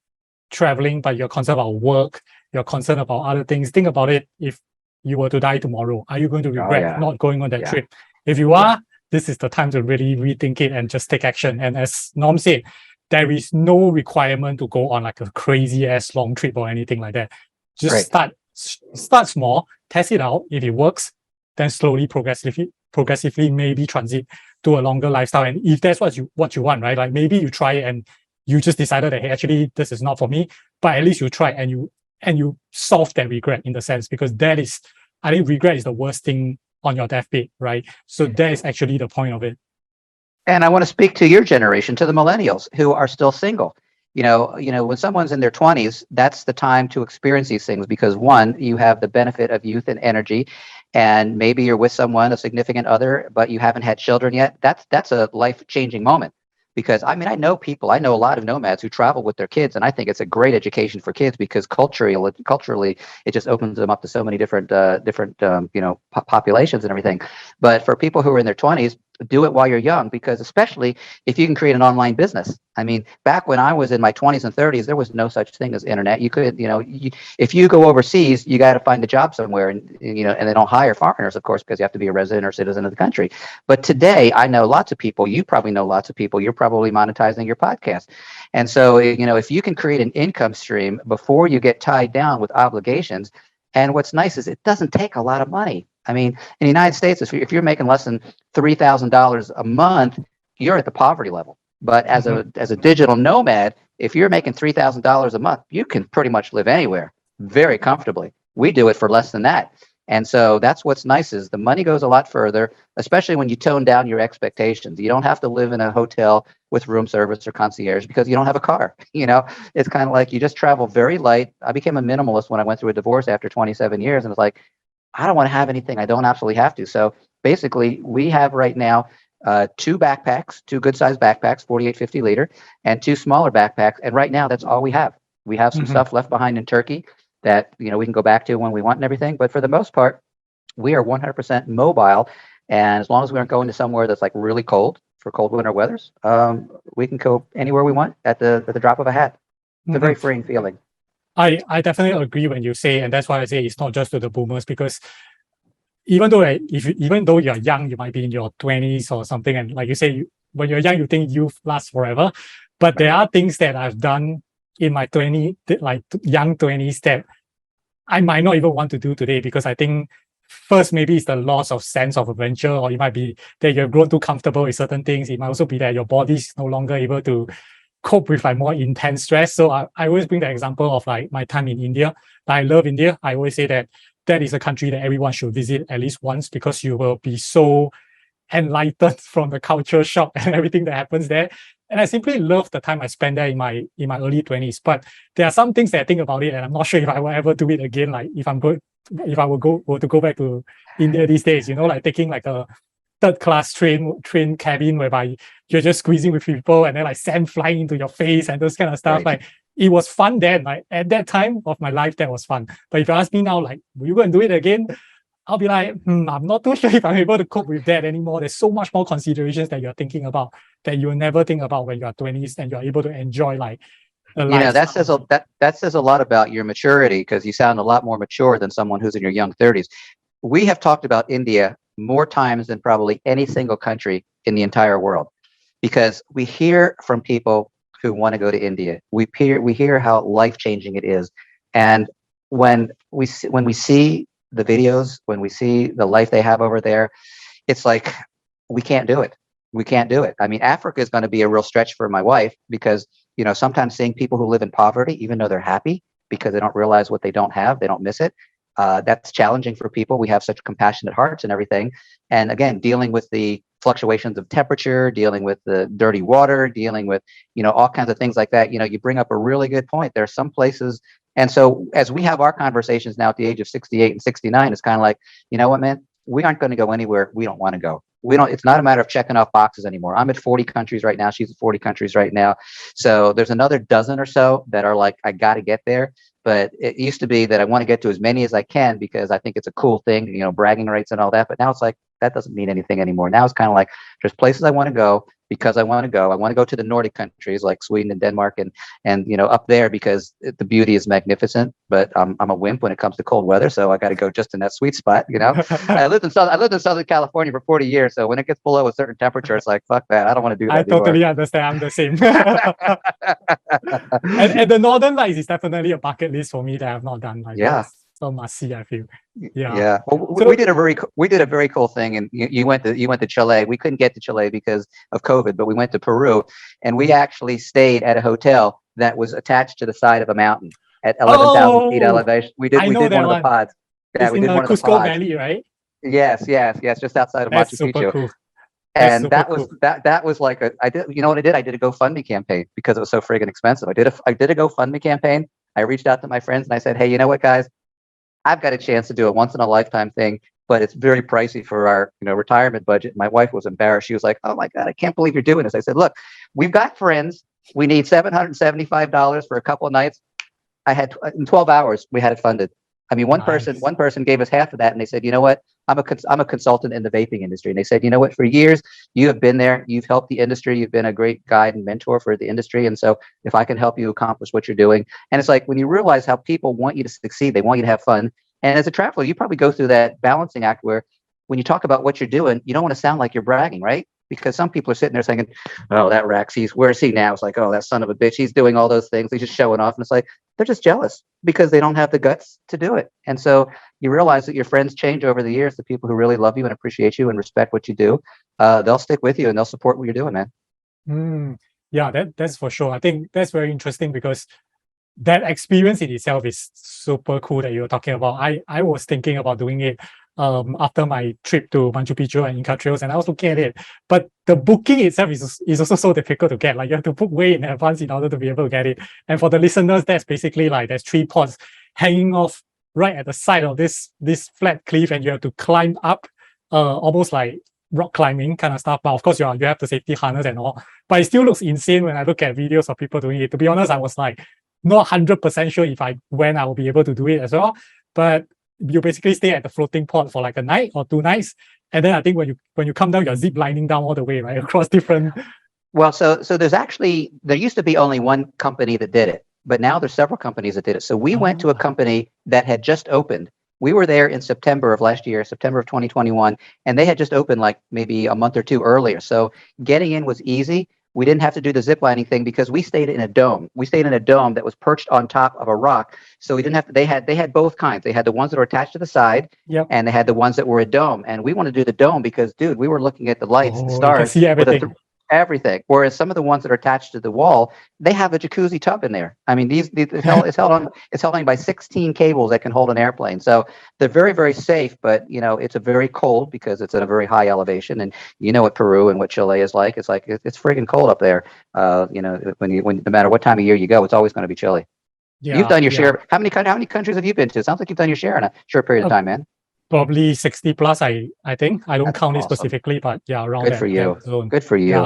traveling, but you're concerned about work, you're concerned about other things, think about it. If you were to die tomorrow, are you going to regret not going on that trip? If you are, this is the time to really rethink it and just take action. And as Norm said, there is no requirement to go on like a crazy ass long trip or anything like that. Just start small, test it out. If it works, then slowly, progressively, maybe transit to a longer lifestyle. And if that's what you want, right? Like maybe you try it and you just decided that, hey, actually, this is not for me. But at least you try and you solve that regret in the sense, because I think regret is the worst thing on your deathbed, right? So that is actually the point of it. And I want to speak to your generation, to the millennials who are still single. When someone's in their 20s, that's the time to experience these things because one, you have the benefit of youth and energy, and maybe you're with someone, a significant other, but you haven't had children yet. That's a life-changing moment. Because I know a lot of nomads who travel with their kids, and I think it's a great education for kids because culturally, it just opens them up to so many different populations and everything. But for people who are in their 20s, do it while you're young, because especially if you can create an online business. I mean, back when I was in my 20s and 30s, there was no such thing as internet. You could, if you go overseas, you got to find a job somewhere, and and they don't hire foreigners, of course, because you have to be a resident or citizen of the country. But today, I know lots of people. You probably know lots of people. You're probably monetizing your podcast, and so if you can create an income stream before you get tied down with obligations. And what's nice is it doesn't take a lot of money. I mean, in the United States, if you're making less than $3,000 a month, you're at the poverty level. But as a digital nomad, if you're making $3,000 a month, you can pretty much live anywhere very comfortably. We do it for less than that. And so that's what's nice is the money goes a lot further, especially when you tone down your expectations. You don't have to live in a hotel with room service or concierge because you don't have a car. It's kind of like you just travel very light. I became a minimalist when I went through a divorce after 27 years. And it's like, I don't want to have anything I don't absolutely have to. So basically, we have right now two good sized backpacks, 48, 50 liter, and two smaller backpacks. And right now, that's all we have. We have some stuff left behind in Turkey that we can go back to when we want and everything. But for the most part, we are 100% mobile. And as long as we aren't going to somewhere that's like really cold for cold winter weathers, we can go anywhere we want at the drop of a hat. It's a very freeing feeling. I definitely agree when you say, and that's why I say it's not just to the boomers, because even though you're young, you might be in your 20s or something, and like you say, when you're young, you think youth lasts forever. But there are things that I've done in my young 20s that I might not even want to do today, because I think first, maybe it's the loss of sense of adventure, or it might be that you've grown too comfortable with certain things. It might also be that your body's no longer able to cope with like more intense stress. So I always bring the example of like my time in India. I love India. I always say that is a country that everyone should visit at least once, because you will be so enlightened from the culture shock and everything that happens there. And I simply love the time I spent there in my early 20s. But there are some things that I think about it, and I'm not sure if I will ever do it again. Like if I were to go back to India these days, like taking like a third class train cabin whereby you're just squeezing with people and then like sand flying into your face and those kind of stuff. Right. Like it was fun then. Like at that time of my life, that was fun. But if you ask me now, like, will you go and do it again? I'll be like, I'm not too sure if I'm able to cope with that anymore. There's so much more considerations that you're thinking about that you'll never think about when you're 20s and you're able to enjoy like the life. That says a lot about your maturity, because you sound a lot more mature than someone who's in your young 30s. We have talked about India more times than probably any single country in the entire world, because we hear from people who want to go to India. We hear how life-changing it is. And when we see the videos, when we see the life they have over there, it's like, we can't do it. We can't do it. I mean, Africa is going to be a real stretch for my wife because, sometimes seeing people who live in poverty, even though they're happy because they don't realize what they don't have, they don't miss it. That's challenging for people. We have such compassionate hearts and everything. And again, dealing with the fluctuations of temperature, dealing with the dirty water, dealing with, all kinds of things like that. You bring up a really good point. There are some places. And so as we have our conversations now at the age of 68 and 69, it's kind of like, you know what, man, we aren't going to go anywhere we don't want to go. It's not a matter of checking off boxes anymore. I'm at 40 countries right now. She's at 40 countries right now. So there's another dozen or so that are like, I got to get there. But it used to be that I want to get to as many as I can because I think it's a cool thing, bragging rights and all that. But now it's like, that doesn't mean anything anymore. Now it's kind of like, there's places I want to go because I want to go. I want to go to the Nordic countries like Sweden and Denmark and up there because the beauty is magnificent. But I'm a wimp when it comes to cold weather, so I got to go just in that sweet spot. I lived in Southern California for 40 years, so when it gets below a certain temperature, it's like, fuck that. I don't want to do that. I totally understand. I'm the same. and the Northern Lights is definitely a bucket list for me that I have not done. Like, yeah. So must see, I feel. Yeah. Yeah. Well, we did a very cool thing, and you went to Chile. We couldn't get to Chile because of COVID, but we went to Peru, and we actually stayed at a hotel that was attached to the side of a mountain at 11,000 feet elevation. We did one of the pods. Yeah, we did one of the Cusco pods. Valley, right? Yes, just outside of That's Machu Picchu. Cool. And that was like I did. You know what I did? I did a GoFundMe campaign because it was so friggin' expensive. I did a GoFundMe campaign. I reached out to my friends and I said, hey, you know what, guys? I've got a chance to do a once in a lifetime thing, but it's very pricey for our, retirement budget. My wife was embarrassed. She was like, oh my God, I can't believe you're doing this. I said, look, we've got friends. We need $775 for a couple of nights. In 12 hours, we had it funded. I mean, one person gave us half of that, and they said, you know what? I'm a consultant in the vaping industry. And they said, you know what? For years, you have been there. You've helped the industry. You've been a great guide and mentor for the industry. And so if I can help you accomplish what you're doing. And it's like when you realize how people want you to succeed, they want you to have fun. And as a traveler, you probably go through that balancing act where when you talk about what you're doing, you don't want to sound like you're bragging, right? Because some people are sitting there saying, oh, that Rax, where is he now? It's like, oh, that son of a bitch, he's doing all those things. He's just showing off. And it's like, they're just jealous because they don't have the guts to do it. And so you realize that your friends change over the years. The people who really love you and appreciate you and respect what you do, they'll stick with you and they'll support what you're doing, man. Yeah, that's for sure. I think that's very interesting because that experience in itself is super cool that you're talking about. I was thinking about doing it after my trip to Machu Picchu and Inca Trails, and I was looking at it. But the booking itself is also so difficult to get. Like you have to book way in advance in order to be able to get it. And for the listeners, that's basically like there's 3 pods hanging off right at the side of this flat cliff, and you have to climb up, almost like rock climbing kind of stuff. But of course, you have the safety harness and all. But it still looks insane when I look at videos of people doing it. To be honest, I was like not 100% sure if I will be able to do it as well. But you basically stay at the floating pod for like a night or 2 nights, and then I think when you come down, you're zip lining down all the way, right, across different. Well, so there used to be only one company that did it, but now there's several companies that did it. So we went to a company that had just opened. We were there in September of last year, September of 2021, and they had just opened like maybe a month or 2 earlier. So getting in was easy. We didn't have to do the zip lining thing because we stayed in a dome. We stayed in a dome that was perched on top of a rock. So we didn't have to, they had both kinds. They had the ones that were attached to the side, and they had the ones that were a dome. And we wanted to do the dome because, dude, we were looking at the lights, the stars. You can see everything. Everything. Whereas some of the ones that are attached to the wall, they have a jacuzzi tub in there. I mean, it's held on by 16 cables that can hold an airplane. So they're very, very safe, but it's a very cold because it's at a very high elevation. And you know what Peru and what Chile is like. It's like it's friggin' cold up there. When no matter what time of year you go, it's always going to be chilly. Yeah, you've done your share. How many countries have you been to? It sounds like you've done your share in a short period of time, man. Probably 60 plus, I think. I don't count it specifically, but yeah, around Good for you. Zone. Good for you. Yeah.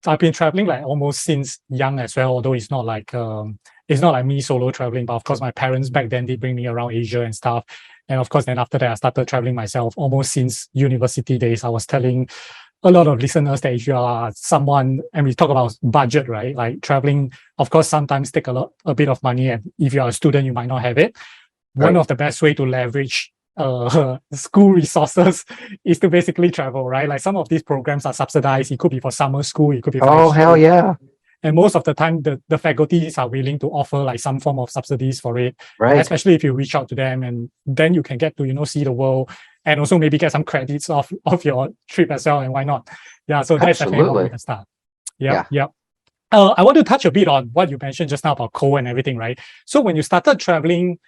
So I've been traveling like almost since young as well, although it's not like me solo traveling, but of course my parents back then did bring me around Asia and stuff. And of course, then after that, I started traveling myself almost since university days. I was telling a lot of listeners that if you are someone, and we talk about budget, right? Like traveling, of course, sometimes take a bit of money. And if you are a student, you might not have it. Right. One of the best way to leverage school resources is to basically travel, right? Like some of these programs are subsidized. It could be for summer school. It could be for hell yeah. And most of the time, the faculties are willing to offer like some form of subsidies for it, right? Especially if you reach out to them, and then you can get to see the world and also maybe get some credits off your trip as well. And why not? Yeah, so that's definitely one way to start. Yeah. I want to touch a bit on what you mentioned just now about cold and everything, right? So when you started traveling,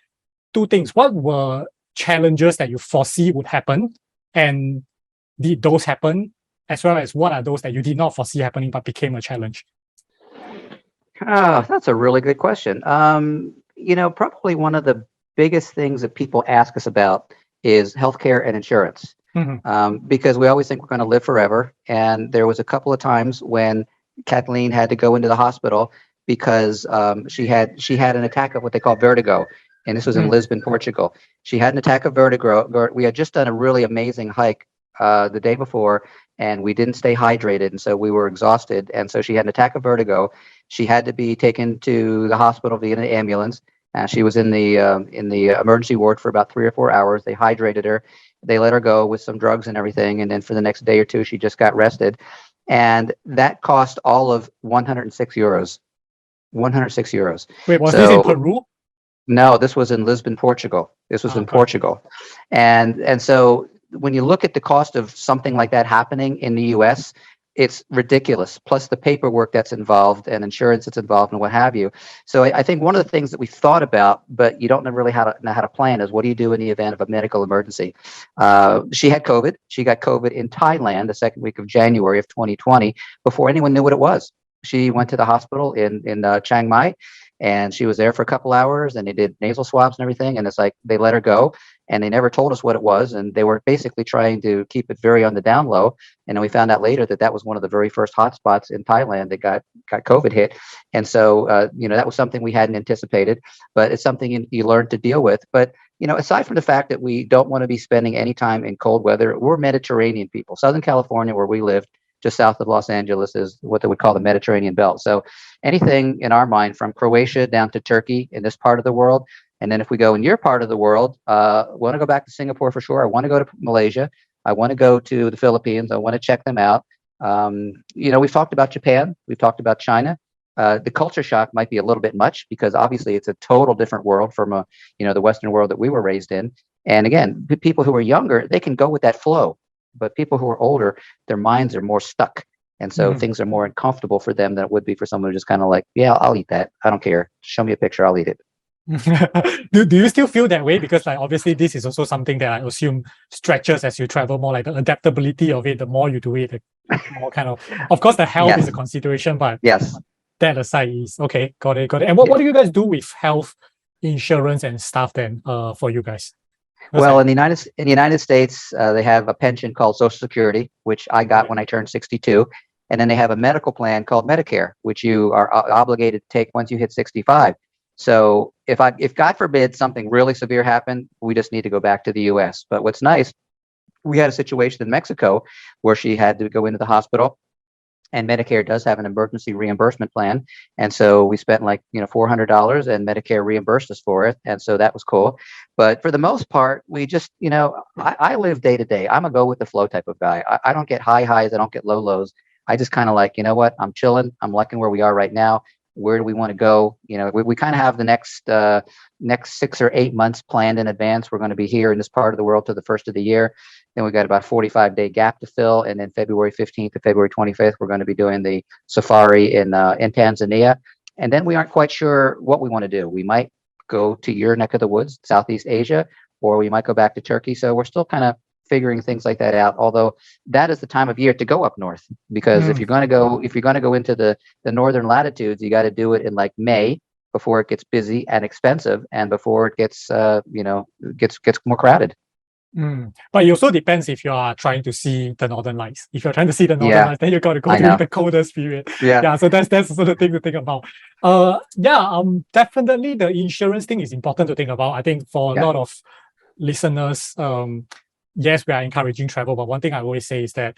two things. What were challenges that you foresee would happen? And did those happen? As well as what are those that you did not foresee happening but became a challenge? That's a really good question. Probably one of the biggest things that people ask us about is healthcare and insurance. Because we always think we're going to live forever. And there was a couple of times when Kathleen had to go into the hospital because she had an attack of what they call vertigo. And this was in Lisbon, Portugal. She had an attack of vertigo. We had just done a really amazing hike the day before, and we didn't stay hydrated. And so we were exhausted. And so she had an attack of vertigo. She had to be taken to the hospital via an ambulance. She was in the emergency ward for about 3 or 4 hours. They hydrated her. They let her go with some drugs and everything. And then for the next day or two, she just got rested. And that cost all of 106 euros. 106 euros. Wait, was this in Peru? No, this was in Lisbon, Portugal. This was in Portugal. And so when you look at the cost of something like that happening in the US, it's ridiculous. Plus the paperwork that's involved and insurance that's involved and what have you. So I think one of the things that we thought about, but you don't know really know how to plan, is what do you do in the event of a medical emergency? She had COVID. She got COVID in Thailand the second week of January of 2020 before anyone knew what it was. She went to the hospital in Chiang Mai, and she was there for a couple hours, and they did nasal swabs and everything. And it's like they let her go, and they never told us what it was. And they were basically trying to keep it very on the down low. And then we found out later that was one of the very first hotspots in Thailand that got COVID hit. And so, that was something we hadn't anticipated, but it's something you learn to deal with. But, aside from the fact that we don't want to be spending any time in cold weather, we're Mediterranean people. Southern California, where we lived, just south of Los Angeles, is what they would call the Mediterranean belt. So anything in our mind from Croatia down to Turkey in this part of the world. And then if we go in your part of the world, want to go back to Singapore for sure. I want to go to Malaysia. I want to go to the Philippines. I want to check them out. We've talked about Japan. We've talked about China. The culture shock might be a little bit much because obviously it's a total different world from the Western world that we were raised in. And again, people who are younger, they can go with that flow. But people who are older, their minds are more stuck. And so things are more uncomfortable for them than it would be for someone who just kind of like, yeah, I'll eat that. I don't care. Show me a picture. I'll eat it. Do you still feel that way? Because obviously this is also something that I assume stretches as you travel more, like the adaptability of it, the more you do it, the more kind of course, the health is a consideration, but that aside is okay. Got it. And what do you guys do with health insurance and stuff then for you guys? Well, in the United States, they have a pension called Social Security, which I got when I turned 62. And then they have a medical plan called Medicare, which you are obligated to take once you hit 65. So if God forbid something really severe happened, we just need to go back to the US. But what's nice, we had a situation in Mexico where she had to go into the hospital. And Medicare does have an emergency reimbursement plan. And so we spent $400 and Medicare reimbursed us for it. And so that was cool. But for the most part, we just, I live day to day. I'm a go with the flow type of guy. I don't get high highs. I don't get low lows. I just kind of like, I'm chilling. I'm liking where we are right now. Where do we want to go? We kind of have the next 6 or 8 months planned in advance. We're going to be here in this part of the world till the first of the year. Then we've got about 45-day gap to fill. And then February 15th to February 25th, we're going to be doing the safari in Tanzania. And then we aren't quite sure what we want to do. We might go to your neck of the woods, Southeast Asia, or we might go back to Turkey. So we're still kind of figuring things like that out. Although that is the time of year to go up north, because if you're going to go into the northern latitudes, you got to do it in like May before it gets busy and expensive, and before it gets gets more crowded. But it also depends if you are trying to see the northern lights. If you're trying to see the northern lights, then you got to go during the coldest period. So that's also the thing to think about. Definitely the insurance thing is important to think about. I think for a lot of listeners, yes, we are encouraging travel, but one thing I always say is that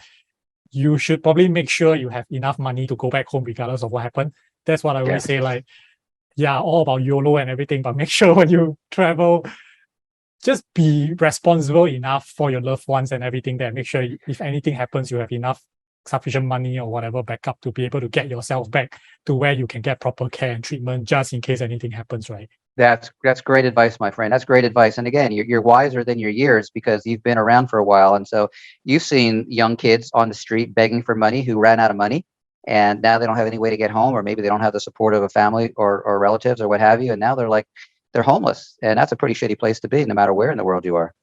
you should probably make sure you have enough money to go back home regardless of what happened. That's what I always say, all about YOLO and everything, but make sure when you travel, just be responsible enough for your loved ones and everything there. Make sure if anything happens, you have enough sufficient money or whatever backup to be able to get yourself back to where you can get proper care and treatment just in case anything happens, right? That's great advice, my friend. That's great advice. And again, you're wiser than your years because you've been around for a while, and so you've seen young kids on the street begging for money who ran out of money, and now they don't have any way to get home, or maybe they don't have the support of a family or relatives or what have you, and now they're homeless, and that's a pretty shitty place to be, no matter where in the world you are.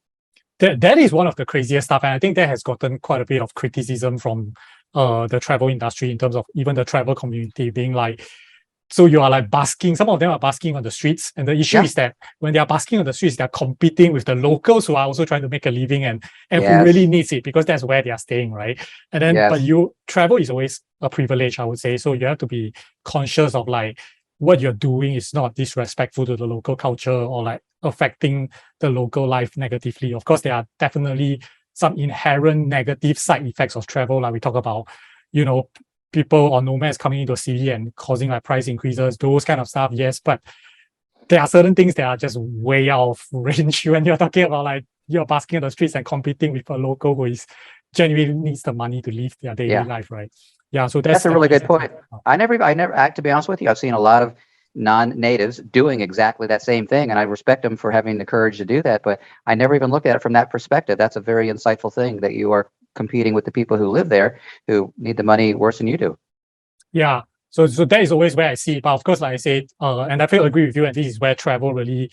That is one of the craziest stuff, and I think that has gotten quite a bit of criticism from the travel industry in terms of even the travel community being like, so you are like basking, some of them are basking on the streets, and the issue is that when they are basking on the streets, they're competing with the locals who are also trying to make a living and who really needs it because that's where they are staying, right? And then but travel is always a privilege, I would say, so you have to be conscious of like what you're doing is not disrespectful to the local culture or like affecting the local life negatively. Of course, there are definitely some inherent negative side effects of travel, like we talk about, people or nomads coming into a city and causing like price increases, those kind of stuff, yes. But there are certain things that are just way out of range when you're talking about like you're basking on the streets and competing with a local who is genuinely needs the money to live their daily life, right? Yeah, so that's a really good point. I never, to be honest with you, I've seen a lot of non-natives doing exactly that same thing, and I respect them for having the courage to do that. But I never even looked at it from that perspective. That's a very insightful thing, that you are competing with the people who live there who need the money worse than you do. Yeah. So that is always where I see it. But of course, like I said, and I feel agree with you, and this is where travel really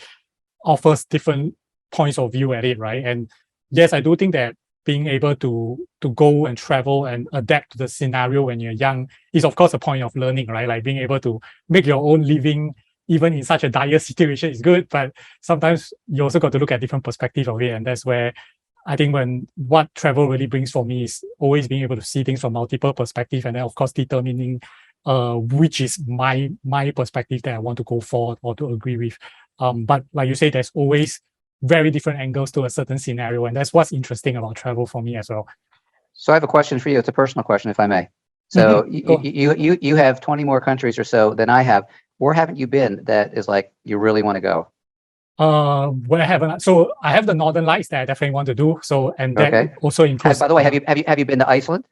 offers different points of view at it, right? And yes, I do think that being able to go and travel and adapt to the scenario when you're young is of course a point of learning, right? Like being able to make your own living even in such a dire situation is good, but sometimes you also got to look at different perspective of it, and that's where I think what travel really brings for me is always being able to see things from multiple perspectives, and then of course determining which is my perspective that I want to go for or to agree with. But like you say, there's always very different angles to a certain scenario, and that's what's interesting about travel for me as well. So I have a question for you. It's a personal question, if I may. So you have 20 more countries or so than I have. Where haven't you been that is like you really want to go? Where haven't so I have the Northern Lights that I definitely want to do. So and that also includes. By the way, have you been to Iceland?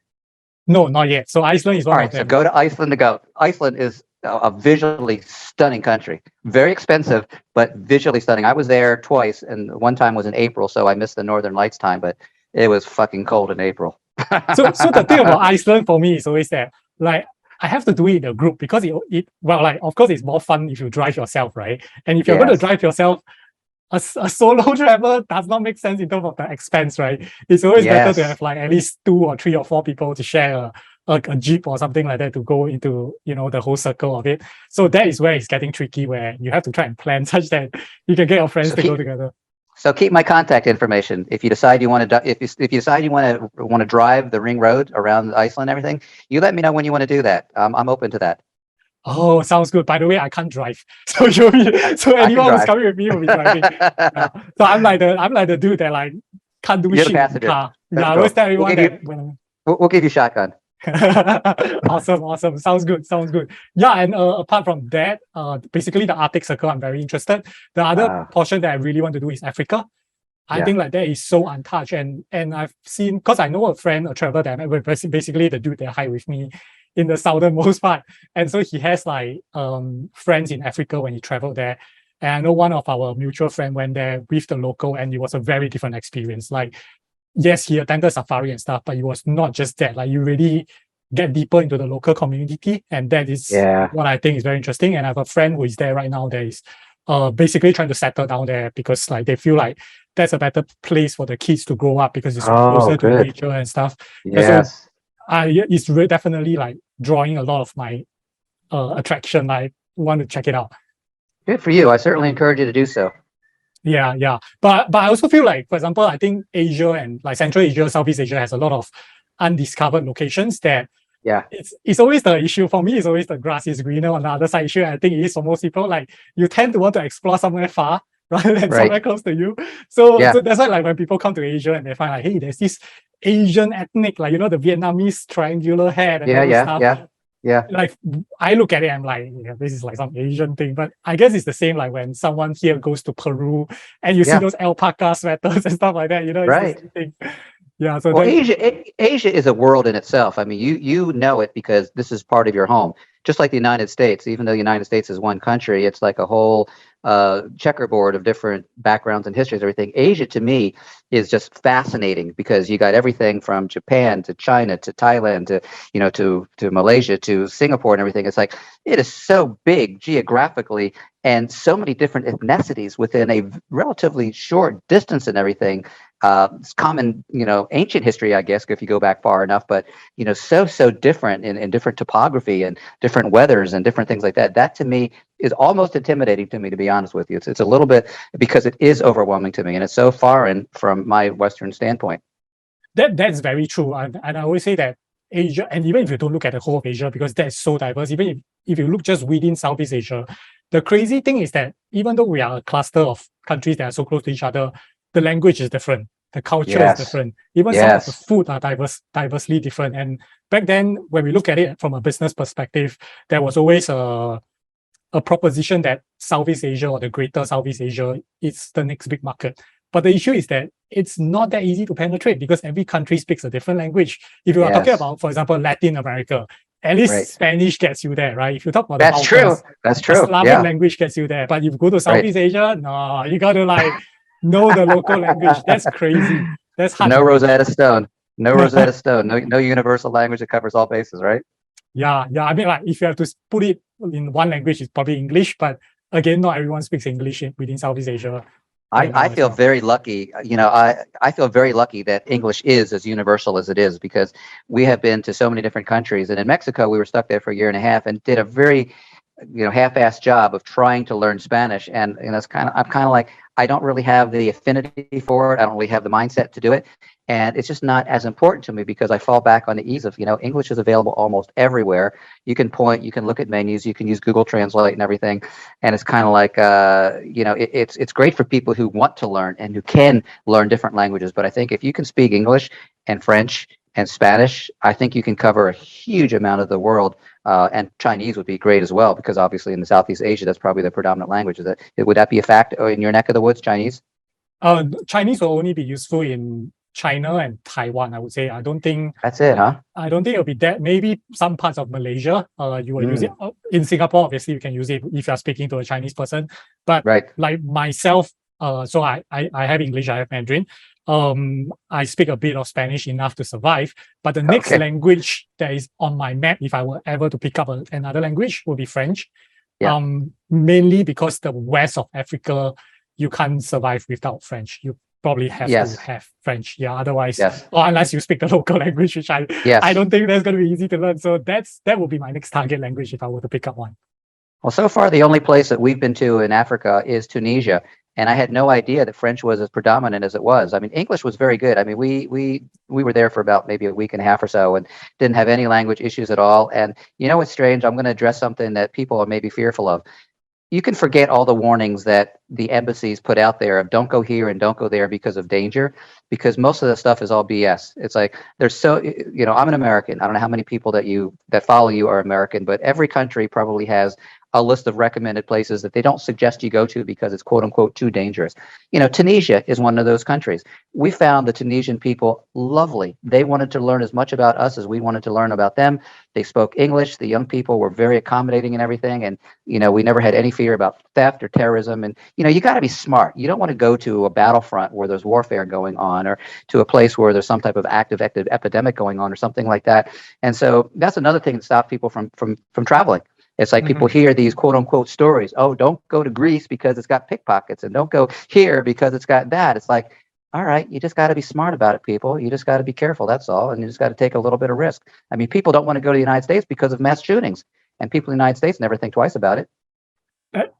No, not yet. So Iceland is one of them. So go to Iceland to go. Iceland is a visually stunning country. Very expensive, but visually stunning. I was there twice, and one time was in April, so I missed the Northern Lights time, but it was fucking cold in April. so the thing about Iceland for me is always that, like, I have to do it in a group because of course it's more fun if you drive yourself, right? And if you're going to drive yourself, a solo travel does not make sense in terms of the expense, right? It's always better to have like at least 2 or 3 or 4 people to share a jeep or something like that to go into the whole circle of it. So that is where it's getting tricky, where you have to try and plan such that you can get your friends to go together. So keep my contact information. If you decide you want to, if you decide you want to drive the ring road around Iceland and everything, you let me know when you want to do that. I'm open to that. Oh, sounds good. By the way, I can't drive, so anyone who's coming with me will be driving. So I'm like the dude that like can't do shit in the car. I always tell everyone we'll give you shotgun. Awesome. Sounds good. Yeah, and apart from that, basically the Arctic Circle, I'm very interested. The other portion that I really want to do is Africa. I think like that is so untouched, and I've seen, because I know a traveler that I met, basically the dude that hired with me in the southernmost part, and so he has like friends in Africa when he traveled there. And I know one of our mutual friend went there with the local, and it was a very different experience. Like, yes, he attended safari and stuff, but it was not just that. Like, you really get deeper into the local community, and that is what I think is very interesting. And I have a friend who is there right now that is basically trying to settle down there because like they feel like that's a better place for the kids to grow up because it's closer to nature and stuff. Yes. And so it's definitely like drawing a lot of my attraction. I want to check it out. Good for you. I certainly encourage you to do so. Yeah. But I also feel like, for example, I think Asia and like Central Asia, Southeast Asia has a lot of undiscovered locations that it's always the issue. For me, it's always the grass is greener on the other side issue. I think it is for most people. Like, you tend to want to explore somewhere far rather than somewhere close to you. So that's why like when people come to Asia and they find like, hey, there's this Asian ethnic, like, the Vietnamese triangular head and all this stuff. Yeah. Like, I look at it, I'm like, this is like some Asian thing. But I guess it's the same like when someone here goes to Peru and you see those alpaca sweaters and stuff like that, it's the same thing. Yeah. So Asia is a world in itself. I mean, you know it because this is part of your home. Just like the United States, even though the United States is one country, it's like a whole checkerboard of different backgrounds and histories, everything. Asia to me is just fascinating because you got everything from Japan to China to Thailand to to Malaysia to Singapore and everything. It's like it is so big geographically and so many different ethnicities within a relatively short distance and everything. It's common, ancient history, I guess, if you go back far enough, but so different in different topography and different weathers and different things like that. That to me is almost intimidating to me, to be honest with you. It's a little bit because it is overwhelming to me, and it's so foreign from my Western standpoint. That's very true, and I always say that Asia, and even if you don't look at the whole of Asia, because that's so diverse, even if you look just within Southeast Asia, the crazy thing is that even though we are a cluster of countries that are so close to each other, the language is different, the culture is different, even some of the food are diversely different. And back then, when we look at it from a business perspective, there was always a proposition that Southeast Asia or the greater Southeast Asia is the next big market. But the issue is that it's not that easy to penetrate because every country speaks a different language. If you are talking about, for example, Latin America, at least Spanish gets you there, right? If you talk about the Balkans, that's true. Slavic language gets you there. But if you go to Southeast Asia, no, you got to know the local language. That's crazy. That's hard. No Rosetta Stone. No Rosetta Stone. No universal language that covers all bases, right? Yeah. I mean, if you have to put it in one language, it's probably English. But again, not everyone speaks English within Southeast Asia. I feel very lucky. I feel very lucky that English is as universal as it is because we have been to so many different countries. And in Mexico, we were stuck there for a year and a half and did a very, half-assed job of trying to learn Spanish. And I'm kind of like, I don't really have the affinity for it. I don't really have the mindset to do it. And it's just not as important to me because I fall back on the ease of, English is available almost everywhere. You can point, you can look at menus, you can use Google Translate and everything. And it's kind of like, it's great for people who want to learn and who can learn different languages. But I think if you can speak English and French and Spanish, I think you can cover a huge amount of the world. And Chinese would be great as well, because obviously in the Southeast Asia, that's probably the predominant language. Would that be a fact in your neck of the woods, Chinese? Chinese will only be useful in China and Taiwan, I would say. I don't think that's it, huh? I don't think it'll be that. Maybe some parts of Malaysia, you will use it. In Singapore, obviously, you can use it if you are speaking to a Chinese person. But like myself, so I have English, I have Mandarin. I speak a bit of Spanish enough to survive. But the next language that is on my map, if I were ever to pick up another language, would be French. Yeah. Mainly because the west of Africa, you can't survive without French. You probably have to have French. Yeah, otherwise, or unless you speak the local language, which I don't think that's going to be easy to learn. So that would be my next target language if I were to pick up one. Well, so far, the only place that we've been to in Africa is Tunisia. And I had no idea that French was as predominant as it was. I mean, English was very good. I mean, we were there for about maybe a week and a half or so and didn't have any language issues at all. And what's strange? I'm going to address something that people are maybe fearful of. You can forget all the warnings that the embassies put out there of don't go here and don't go there because of danger, because most of the stuff is all BS. It's like there's I'm an American. I don't know how many people that follow you are American, but every country probably has a list of recommended places that they don't suggest you go to because it's quote unquote too dangerous. Tunisia is one of those countries. We found the Tunisian people lovely. They wanted to learn as much about us as we wanted to learn about them. They spoke English. The young people were very accommodating and everything. And, we never had any fear about theft or terrorism. And, you got to be smart. You don't want to go to a battlefront where there's warfare going on or to a place where there's some type of active epidemic going on or something like that. And so that's another thing that stops people from traveling. It's like people hear these quote unquote stories. Oh, don't go to Greece because it's got pickpockets, and don't go here because it's got that. It's like, all right, you just got to be smart about it, people. You just got to be careful. That's all. And you just got to take a little bit of risk. I mean, people don't want to go to the United States because of mass shootings, and people in the United States never think twice about it.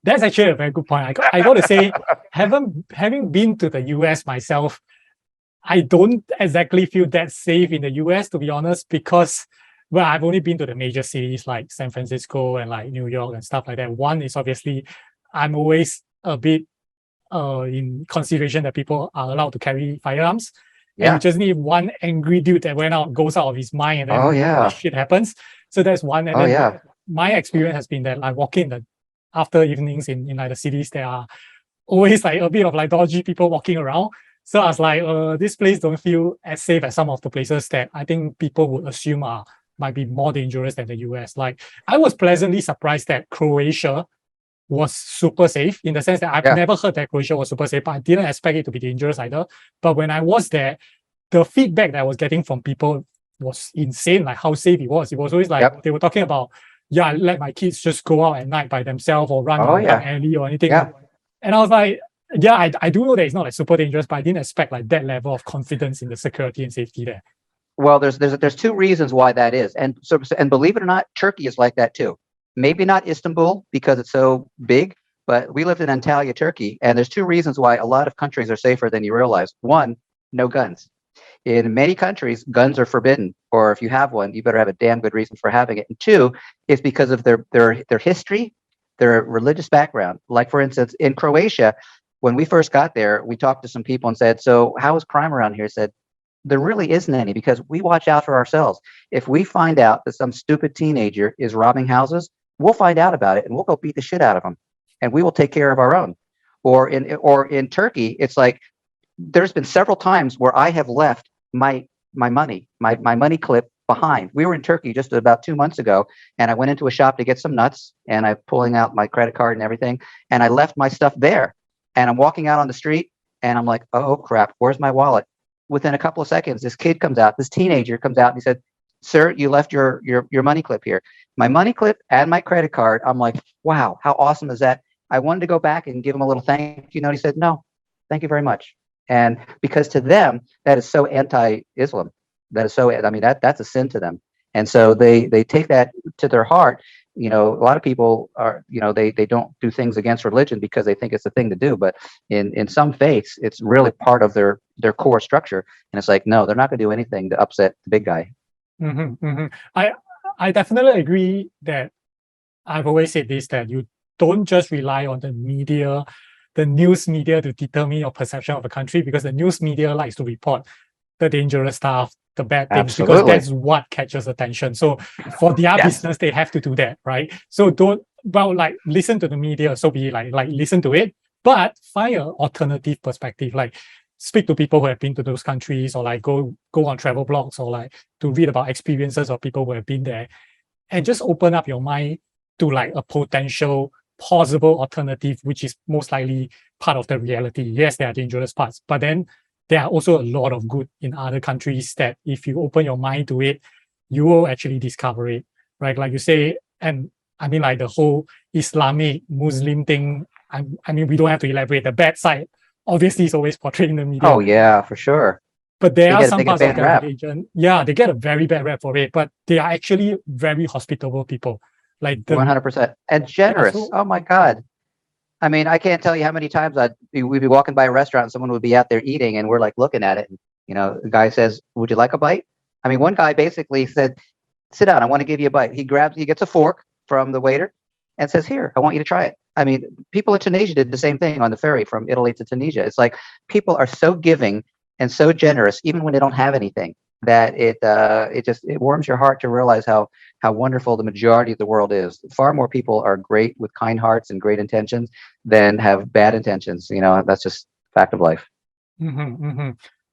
That's actually a very good point. I got to say, having been to the US myself, I don't exactly feel that safe in the US, to be honest, because I've only been to the major cities like San Francisco and like New York and stuff like that. One is obviously I'm always a bit in consideration that people are allowed to carry firearms. Yeah. And you just need one angry dude that goes out of his mind, and then shit happens. So that's one. And my experience has been that I walk in the after evenings in like the cities, there are always like a bit of like dodgy people walking around. So I was like, this place don't feel as safe as some of the places that I think people would assume might be more dangerous than the US. Like, I was pleasantly surprised that Croatia was super safe in the sense that I've never heard that Croatia was super safe, but I didn't expect it to be dangerous either. But when I was there, the feedback that I was getting from people was insane, like how safe it was. It was always like they were talking about, yeah, I let my kids just go out at night by themselves or run in a dark alley or anything. And I was like, yeah, I do know that it's not like super dangerous, but I didn't expect like that level of confidence in the security and safety there. Well, there's two reasons why that is, and so and believe it or not, Turkey is like that too. Maybe not Istanbul because it's so big, but we lived in Antalya, Turkey, and there's two reasons why a lot of countries are safer than you realize. One, no guns. In many countries, guns are forbidden, or if you have one, you better have a damn good reason for having it. And two, it's because of their history, their religious background. Like for instance, in Croatia, when we first got there, we talked to some people and said, "So how is crime around here?" Said, there really isn't any because we watch out for ourselves. If we find out that some stupid teenager is robbing houses, we'll find out about it and we'll go beat the shit out of them, and we will take care of our own. Or in Turkey, it's like there's been several times where I have left my money clip behind. We were in Turkey just about 2 months ago, and I went into a shop to get some nuts, and I'm pulling out my credit card and everything, and I left my stuff there. And I'm walking out on the street, and I'm like, oh crap, where's my wallet? Within a couple of seconds, this teenager comes out and he said, "Sir, you left your money clip here." My money clip and my credit card. I'm like, wow, how awesome is that? I wanted to go back and give him a little thank you note. He said, "No, thank you very much." And because to them, that is so anti-Islam. That is so, I mean, that's a sin to them. And so they take that to their heart. You know, a lot of people are, you know, they don't do things against religion because they think it's a thing to do. But in some faiths, it's really part of their core structure. And it's like, no, they're not going to do anything to upset the big guy. I definitely agree that I've always said this, that you don't just rely on the media, the news media to determine your perception of a country, because the news media likes to report the dangerous stuff, the bad things, because that's what catches attention. So for their business, they have to do that, right? So listen to the media, so be like listen to it, but find an alternative perspective, like speak to people who have been to those countries, or like go on travel blogs, or like to read about experiences of people who have been there, and just open up your mind to like a potential possible alternative, which is most likely part of the reality. Yes, there are dangerous parts, but then there are also a lot of good in other countries that if you open your mind to it, you will actually discover it, right? Like you say, and I mean, like the whole Islamic Muslim thing, I mean, we don't have to elaborate. The bad side, obviously, is always portrayed in the media. Oh, yeah, for sure. But there are some parts of their religion, they get a very bad rap for it, but they are actually very hospitable people. Like 100%. And generous. Oh, my God. I mean, I can't tell you how many times we'd be walking by a restaurant and someone would be out there eating, and we're like looking at it. And, you know, the guy says, "Would you like a bite?" I mean, one guy basically said, "Sit down. I want to give you a bite." He gets a fork from the waiter and says, "Here, I want you to try it." I mean, people in Tunisia did the same thing on the ferry from Italy to Tunisia. It's like people are so giving and so generous, even when they don't have anything, that it warms your heart to realize how wonderful the majority of the world is. Far more people are great with kind hearts and great intentions than have bad intentions. You know, that's just fact of life.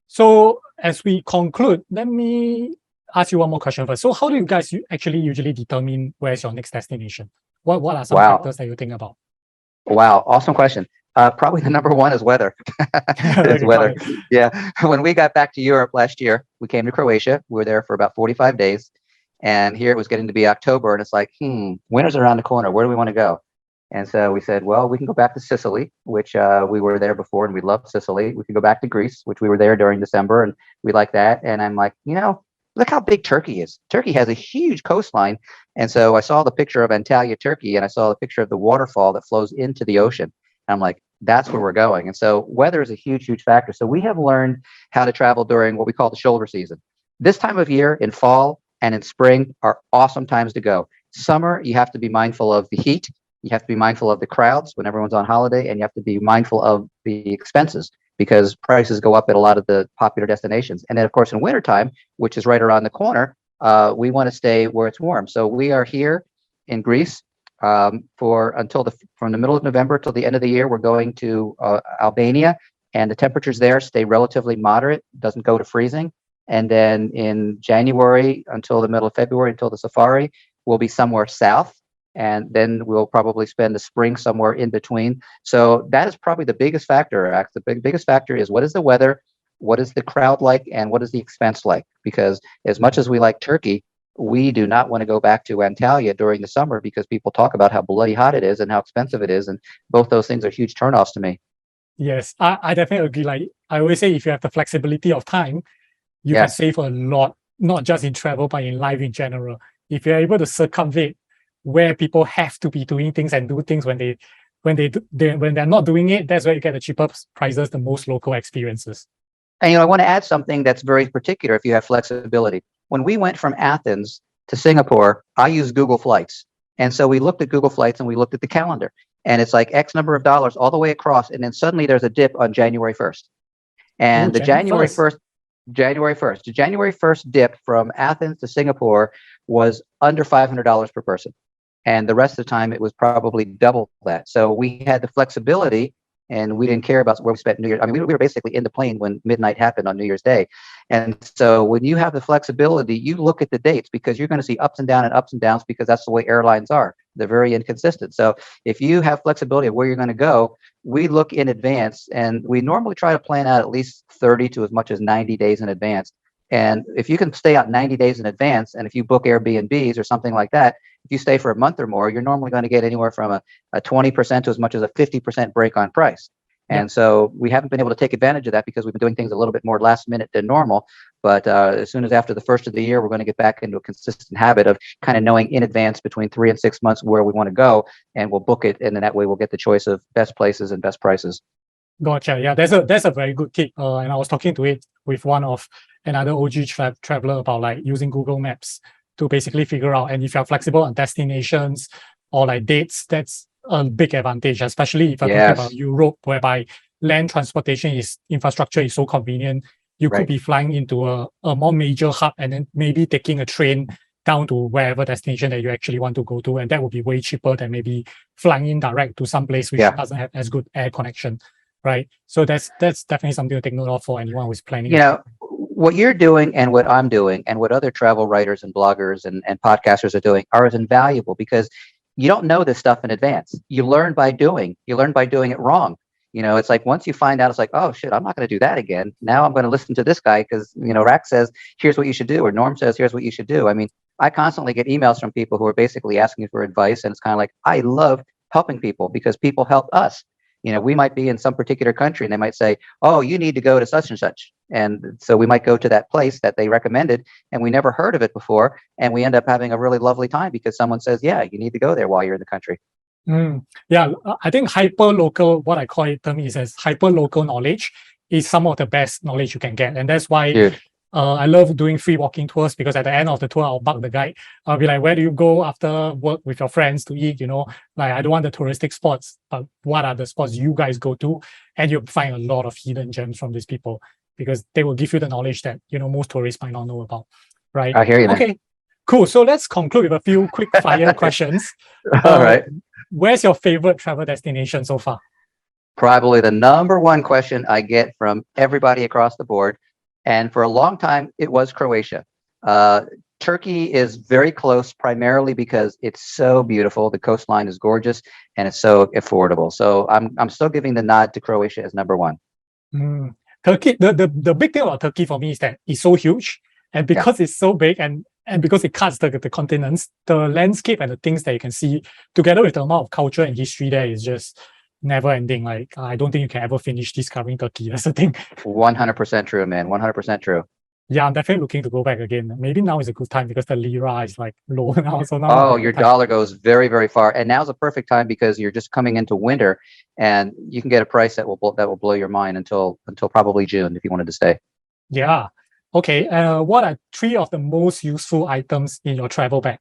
So as we conclude, let me ask you one more question first. So how do you guys actually usually determine where's your next destination? What are some factors that you think about? Wow, awesome question. Probably the number one is weather. It's weather. Yeah. When we got back to Europe last year, we came to Croatia. We were there for about 45 days. And here it was getting to be October. And it's like, winter's around the corner. Where do we want to go? And so we said, well, we can go back to Sicily, which we were there before and we loved Sicily. We can go back to Greece, which we were there during December and we like that. And I'm like, look how big Turkey is. Turkey has a huge coastline. And so I saw the picture of Antalya, Turkey, and I saw the picture of the waterfall that flows into the ocean. And I'm like, that's where we're going. And so weather is a huge, huge factor. So we have learned how to travel during what we call the shoulder season. This time of year in fall and in spring are awesome times to go. Summer, you have to be mindful of the heat. You have to be mindful of the crowds when everyone's on holiday, and you have to be mindful of the expenses because prices go up at a lot of the popular destinations. And then, of course, in wintertime, which is right around the corner, we want to stay where it's warm. So we are here in Greece from the middle of November till the end of the year. We're going to Albania, and the temperatures there stay relatively moderate, doesn't go to freezing. And then in January until the middle of February, until the safari, we'll be somewhere south. and then we'll probably spend the spring somewhere in between. So that is probably the biggest factor. The biggest factor is, what is the weather, what is the crowd like, and what is the expense like? Because as much as we like Turkey, we do not want to go back to Antalya during the summer because people talk about how bloody hot it is and how expensive it is, and both those things are huge turnoffs to me. Yes, I definitely agree. Like I always say, if you have the flexibility of time, you can Yes. save a lot, not just in travel, but in life in general. If you're able to circumvent where people have to be doing things and do things when they're not doing it, that's where you get the cheaper prices, the most local experiences. And I want to add something that's very particular if you have flexibility. When we went from Athens to Singapore, I used Google Flights. And so we looked at Google Flights and we looked at the calendar. And it's like X number of dollars all the way across. And then suddenly there's a dip on January 1st. And the January 1st, the January 1st dip from Athens to Singapore was under $500 per person. And the rest of the time, it was probably double that. So we had the flexibility, and we didn't care about where we spent New Year's. I mean, we were basically in the plane when midnight happened on New Year's Day. And so when you have the flexibility, you look at the dates, because you're going to see ups and downs because that's the way airlines are. They're very inconsistent. So if you have flexibility of where you're going to go, we look in advance, and we normally try to plan out at least 30 to as much as 90 days in advance. And if you can stay out 90 days in advance, and if you book Airbnbs or something like that, if you stay for a month or more, you're normally going to get anywhere from a 20% to as much as a 50% break on price. And so we haven't been able to take advantage of that because we've been doing things a little bit more last minute than normal. But as soon as after the first of the year, we're going to get back into a consistent habit of kind of knowing in advance between 3 and 6 months where we want to go, and we'll book it. And then that way we'll get the choice of best places and best prices. Gotcha. Yeah, that's a very good tip. And I was talking to it with another OG traveler about like using Google Maps to basically figure out. And if you're flexible on destinations or like dates, that's a big advantage, especially if you're talking about Europe, whereby land transportation infrastructure is so convenient. You could be flying into a more major hub and then maybe taking a train down to wherever destination that you actually want to go to. And that would be way cheaper than maybe flying in direct to some place which doesn't have as good air connection. Right. So that's definitely something to take note of for anyone who's planning. What you're doing and what I'm doing and what other travel writers and bloggers and podcasters are doing are as invaluable, because you don't know this stuff in advance. You learn by doing. You learn by doing it wrong. It's like once you find out, it's like, oh shit, I'm not going to do that again. Now I'm going to listen to this guy because Rack says here's what you should do, or Norm says here's what you should do. I mean, I constantly get emails from people who are basically asking for advice, and it's kind of like, I love helping people because people help us. We might be in some particular country and they might say, oh, you need to go to such and such. And so we might go to that place that they recommended, and we never heard of it before. And we end up having a really lovely time because someone says, yeah, you need to go there while you're in the country. Yeah, I think hyper-local, what I call it term is as hyper-local knowledge is some of the best knowledge you can get. And that's why I love doing free walking tours, because at the end of the tour, I'll bug the guide. I'll be like, where do you go after work with your friends to eat? Like, I don't want the touristic spots, but what are the spots you guys go to? And you'll find a lot of hidden gems from these people, because they will give you the knowledge that, most tourists might not know about. Right. I hear you, man. Okay, cool. So let's conclude with a few quick fire questions. All right. Where's your favorite travel destination so far? Probably the number one question I get from everybody across the board. And for a long time, it was Croatia. Turkey is very close, primarily because it's so beautiful. The coastline is gorgeous, and it's so affordable. So I'm still giving the nod to Croatia as number one. Turkey. The big thing about Turkey for me is that it's so huge, and because it's so big, and because it cuts the continents, the landscape and the things that you can see, together with the amount of culture and history there, is just never ending. Like, I don't think you can ever finish discovering Turkey. That's the thing. 100% true, man. 100% true. Yeah, I'm definitely looking to go back again. Maybe now is a good time because the lira is like low now. So now your dollar goes very, very far, and now's a perfect time because you're just coming into winter, and you can get a price that will blow your mind until probably June if you wanted to stay. Yeah. Okay. What are 3 of the most useful items in your travel bag?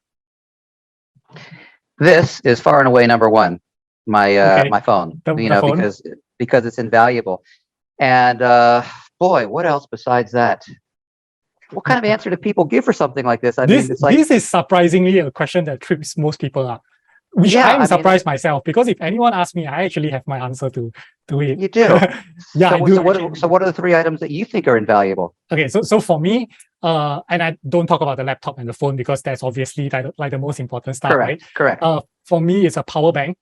This is far and away number one. My phone, the phone. because it's invaluable. And boy, what else besides that? What kind of answer do people give for something like this? This is surprisingly a question that trips most people up. which Yeah, I'm I mean, surprised myself, because if anyone asks me, I actually have my answer to it. you do. Yeah, I do. So what are the 3 items that you think are invaluable? Okay, so for me, and I don't talk about the laptop and the phone because that's obviously like the most important stuff, right? Correct. For me, it's a power bank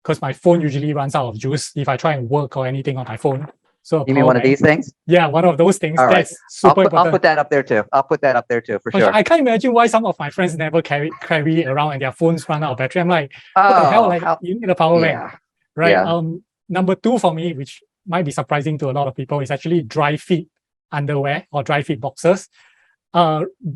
because my phone usually runs out of juice if I try and work or anything on my phone. So a You mean power one of bank, these things? yeah, one of those things. All right. That's super I'll important. put that up there too. I'll put that up there too, for But sure. I can't imagine why some of my friends never carry it around and their phones run out of battery. I'm like, what the hell? Like, you need a power bank, right? Yeah. Number 2 for me, which might be surprising to a lot of people, is actually dry fit underwear or dry fit boxers.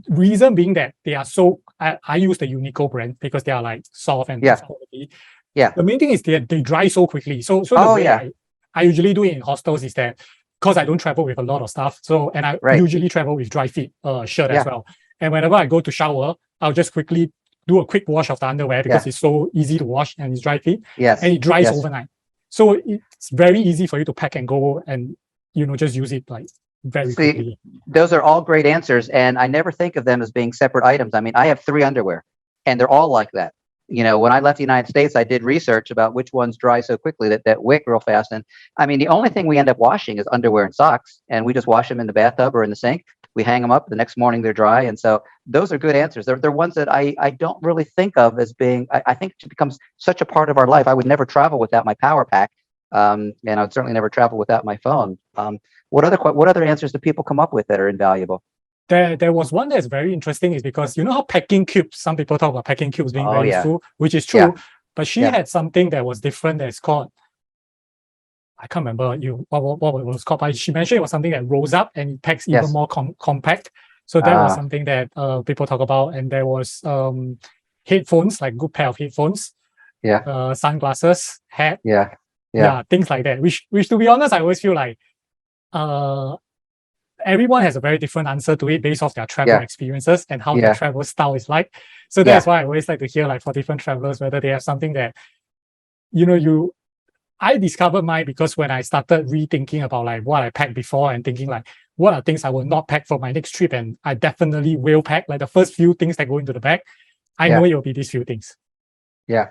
Reason being that they are so, I use the Uniqlo brand because they are like soft and Yeah. quality. Yeah. The main thing is they dry so quickly. So the way I usually do it in hostels is that, because I don't travel with a lot of stuff, so, and I usually travel with dry fit shirt as well. And whenever I go to shower, I'll just quickly do a quick wash of the underwear because it's so easy to wash and it's dry fit. Yes. And it dries overnight. So it's very easy for you to pack and go and, just use it like very quickly. Those are all great answers. And I never think of them as being separate items. I mean, I have 3 underwear and they're all like that. When I left the United States, I did research about which ones dry so quickly that wick real fast. And I mean, the only thing we end up washing is underwear and socks, and we just wash them in the bathtub or in the sink. We hang them up. The next morning they're dry. And so those are good answers. They're ones that I don't really think of as being, I think it becomes such a part of our life. I would never travel without my power pack. And I would certainly never travel without my phone. What other answers do people come up with that are invaluable? There was one that's very interesting, is because how packing cubes, some people talk about packing cubes being very useful, which is true, but she had something that was different that's called, I can't remember what it was called, but she mentioned it was something that rolls up and it packs even more compact. So that was something that people talk about. And there was headphones, like good pair of headphones, sunglasses, hat, things like that, which to be honest, I always feel like everyone has a very different answer to it based off their travel experiences and how their travel style is like. So that's why I always like to hear, like, for different travelers, whether they have something that, I discovered mine because when I started rethinking about like what I packed before and thinking like, what are things I will not pack for my next trip, and I definitely will pack, like the first few things that go into the bag, I know it will be these few things. Yeah.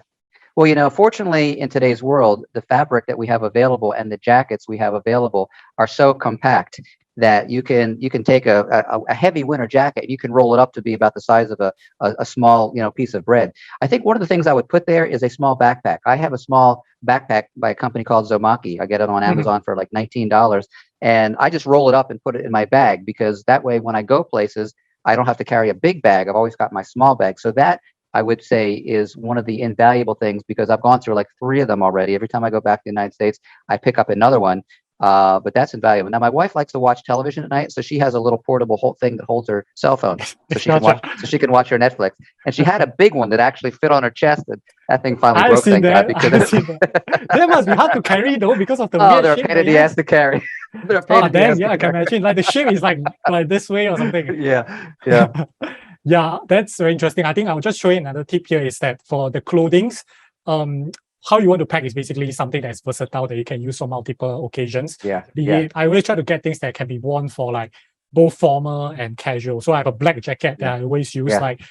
Well, fortunately, in today's world, the fabric that we have available and the jackets we have available are so compact that you can take a heavy winter jacket, you can roll it up to be about the size of a small piece of bread. I think one of the things I would put there is a small backpack. I have a small backpack by a company called Zomaki. I get it on Amazon for like $19, and I just roll it up and put it in my bag, because that way when I go places, I don't have to carry a big bag. I've always got my small bag. So that, I would say, is one of the invaluable things, because I've gone through like 3 of them already. Every time I go back to the United States, I pick up another one. But that's invaluable. Now, my wife likes to watch television at night, so she has a little portable whole thing that holds her cell phone, so she can watch her Netflix. And she had a big one that actually fit on her chest, and that thing finally broke. Thank God, because that must be hard to carry though, because of the weird they're shape. A pain in the ass to carry. I can imagine, like the shape is like this way or something. Yeah, that's very interesting. I think I'll just show you another tip here, is that for the clothings, how you want to pack is basically something that's versatile, that you can use for multiple occasions. I always try to get things that can be worn for like both formal and casual. So I have a black jacket that I always use. Like,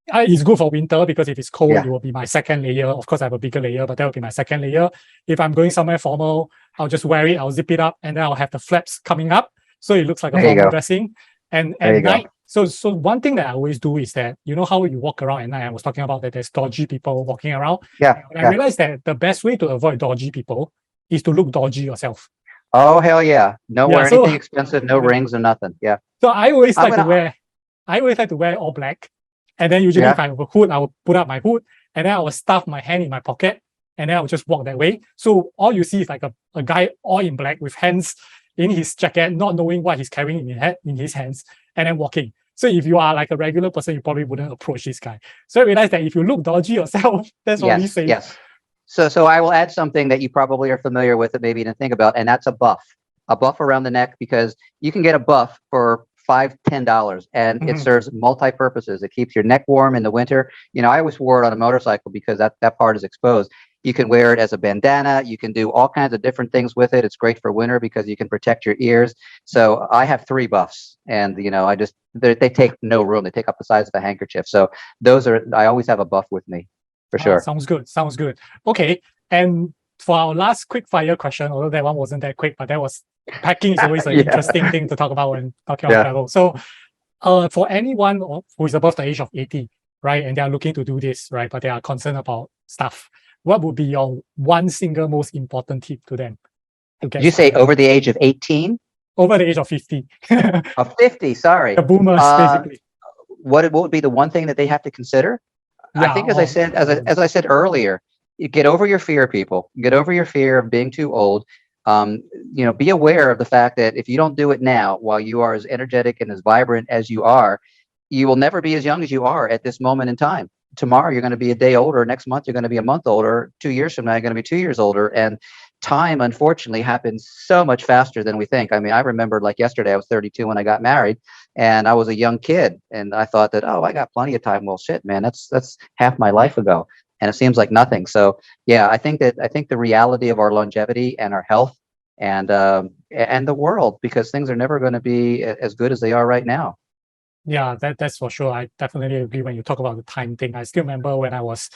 it's good for winter because if it's cold, it will be my second layer. Of course, I have a bigger layer, but that will be my second layer. If I'm going somewhere formal, I'll just wear it, I'll zip it up, and then I'll have the flaps coming up, so it looks like a formal dressing. And at night, so one thing that I always do is that, how you walk around at night, I was talking about that there's dodgy people walking around. I realized that the best way to avoid dodgy people is to look dodgy yourself. Oh, hell yeah. No wear anything expensive, no rings or nothing. Yeah. So I always like to wear all black. And then usually if I have a hood, I will put up my hood, and then I will stuff my hand in my pocket, and then I will just walk that way. So all you see is like a guy all in black with hands in his jacket, not knowing what he's carrying in his hands, and then walking. So if you are like a regular person, you probably wouldn't approach this guy. So I realized that if you look dodgy yourself, that's what we say. Yes. So I will add something that you probably are familiar with that maybe you didn't think about, and that's a buff around the neck, because you can get a buff for $5-10, and it serves multi-purposes. It keeps your neck warm in the winter. I always wore it on a motorcycle because that part is exposed. You can wear it as a bandana. You can do all kinds of different things with it. It's great for winter because you can protect your ears. So I have 3 buffs, and they take no room. They take up the size of a handkerchief. So I always have a buff with me. for sure. Sounds good. Sounds good. Okay. And for our last quick fire question, although that one wasn't that quick, but that was packing is always an interesting thing to talk about when talking about travel. So for anyone who is above the age of 80, right, and they are looking to do this, right, but they are concerned about stuff, what would be your one single most important tip to them? Did you say over the age of 18? Over the age of 50. Of 50, sorry. The boomers, basically. What would be the one thing that they have to consider? I think, as I said earlier, you get over your fear, people. Get over your fear of being too old. Be aware of the fact that if you don't do it now, while you are as energetic and as vibrant as you are, you will never be as young as you are at this moment in time. Tomorrow, you're going to be a day older. Next month, you're going to be a month older. 2 years from now, you're going to be 2 years older. And time, unfortunately, happens so much faster than we think. I mean, I remember like yesterday, I was 32 when I got married, and I was a young kid, and I thought that, oh, I got plenty of time. Well, shit, man, that's half my life ago, and it seems like nothing. So, yeah, I think the reality of our longevity and our health and the world, because things are never going to be as good as they are right now. Yeah, that's for sure. I definitely agree when you talk about the time thing. I still remember when I was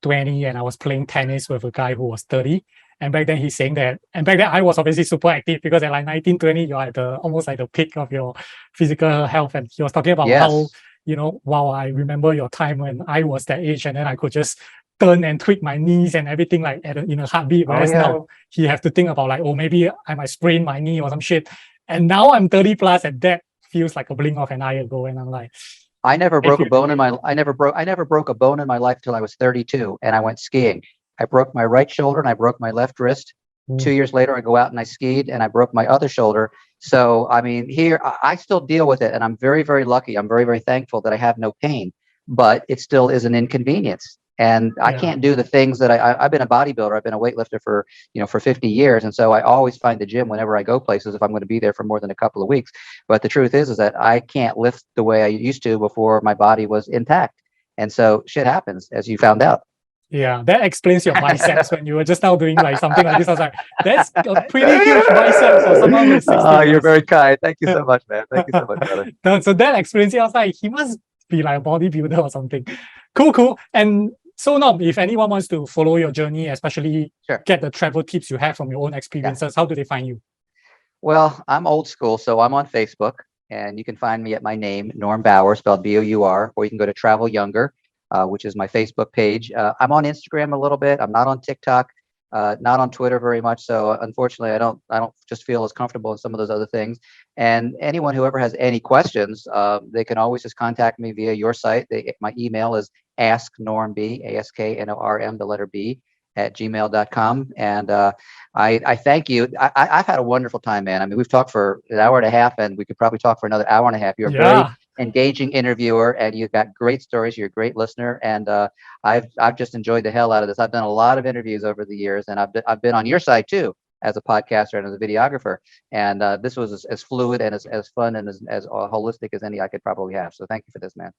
20 and I was playing tennis with a guy who was 30. And back then he's saying that, and back then I was obviously super active because at like 19, 20, you're at almost like the peak of your physical health. And he was talking about how, wow, I remember your time when I was that age, and then I could just turn and tweak my knees and everything like in a heartbeat. Whereas now he have to think about like, oh, maybe I might sprain my knee or some shit. And now I'm 30 plus, and that feels like a blink of an eye ago. And I'm like, I never broke a bone in my life till I was 32, and I went skiing. I broke my right shoulder and I broke my left wrist. 2 years later, I go out and I skied and I broke my other shoulder. So, I mean, here I still deal with it, and I'm very, very lucky. I'm very, very thankful that I have no pain, but it still is an inconvenience. And I can't do the things that I've been a bodybuilder. I've been a weightlifter for 50 years. And so I always find the gym whenever I go places if I'm going to be there for more than a couple of weeks. But the truth is that I can't lift the way I used to before my body was intact. And so shit happens, as you found out. Yeah, that explains your biceps when you were just now doing like something like this. I was like, that's a pretty huge biceps for someone with 60 Oh, you're very kind. Thank you so much, man. Thank you so much, brother. So that explains it. I was like, he must be like a bodybuilder or something. Cool. And so Norm, if anyone wants to follow your journey, especially get the travel tips you have from your own experiences, how do they find you? Well, I'm old school, so I'm on Facebook, and you can find me at my name, Norm Bour, spelled B-O-U-R, or you can go to TravelYounger, which is my Facebook page. I'm on Instagram a little bit. I'm not on TikTok, not on Twitter very much. So unfortunately, I don't just feel as comfortable in some of those other things. And anyone who ever has any questions, they can always just contact me via your site. My email is asknormb, ASKNORM, the letter B, @gmail.com. And I thank you. I've had a wonderful time, man. I mean, we've talked for an hour and a half, and we could probably talk for another hour and a half. You're a very engaging interviewer, and you've got great stories. You're a great listener, and I've just enjoyed the hell out of this. I've done a lot of interviews over the years, and I've been on your side too, as a podcaster and as a videographer. And this was as fluid and as fun and as holistic as any I could probably have. So thank you for this, man.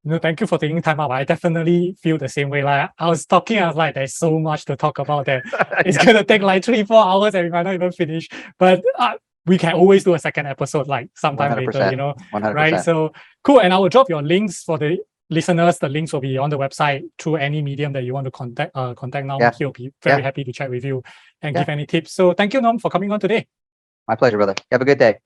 No, thank you for taking time out. I definitely feel the same way. Like I was like, there's so much to talk about that it's gonna take like 3-4 hours and we might not even finish. But we can always do a second episode like sometime 100%, later, 100%. Right? So cool. And I will drop your links for the listeners. The links will be on the website through any medium that you want to contact Norm. He'll be very happy to chat with you and give any tips. So thank you, Norm, for coming on today. My pleasure, brother. Have a good day.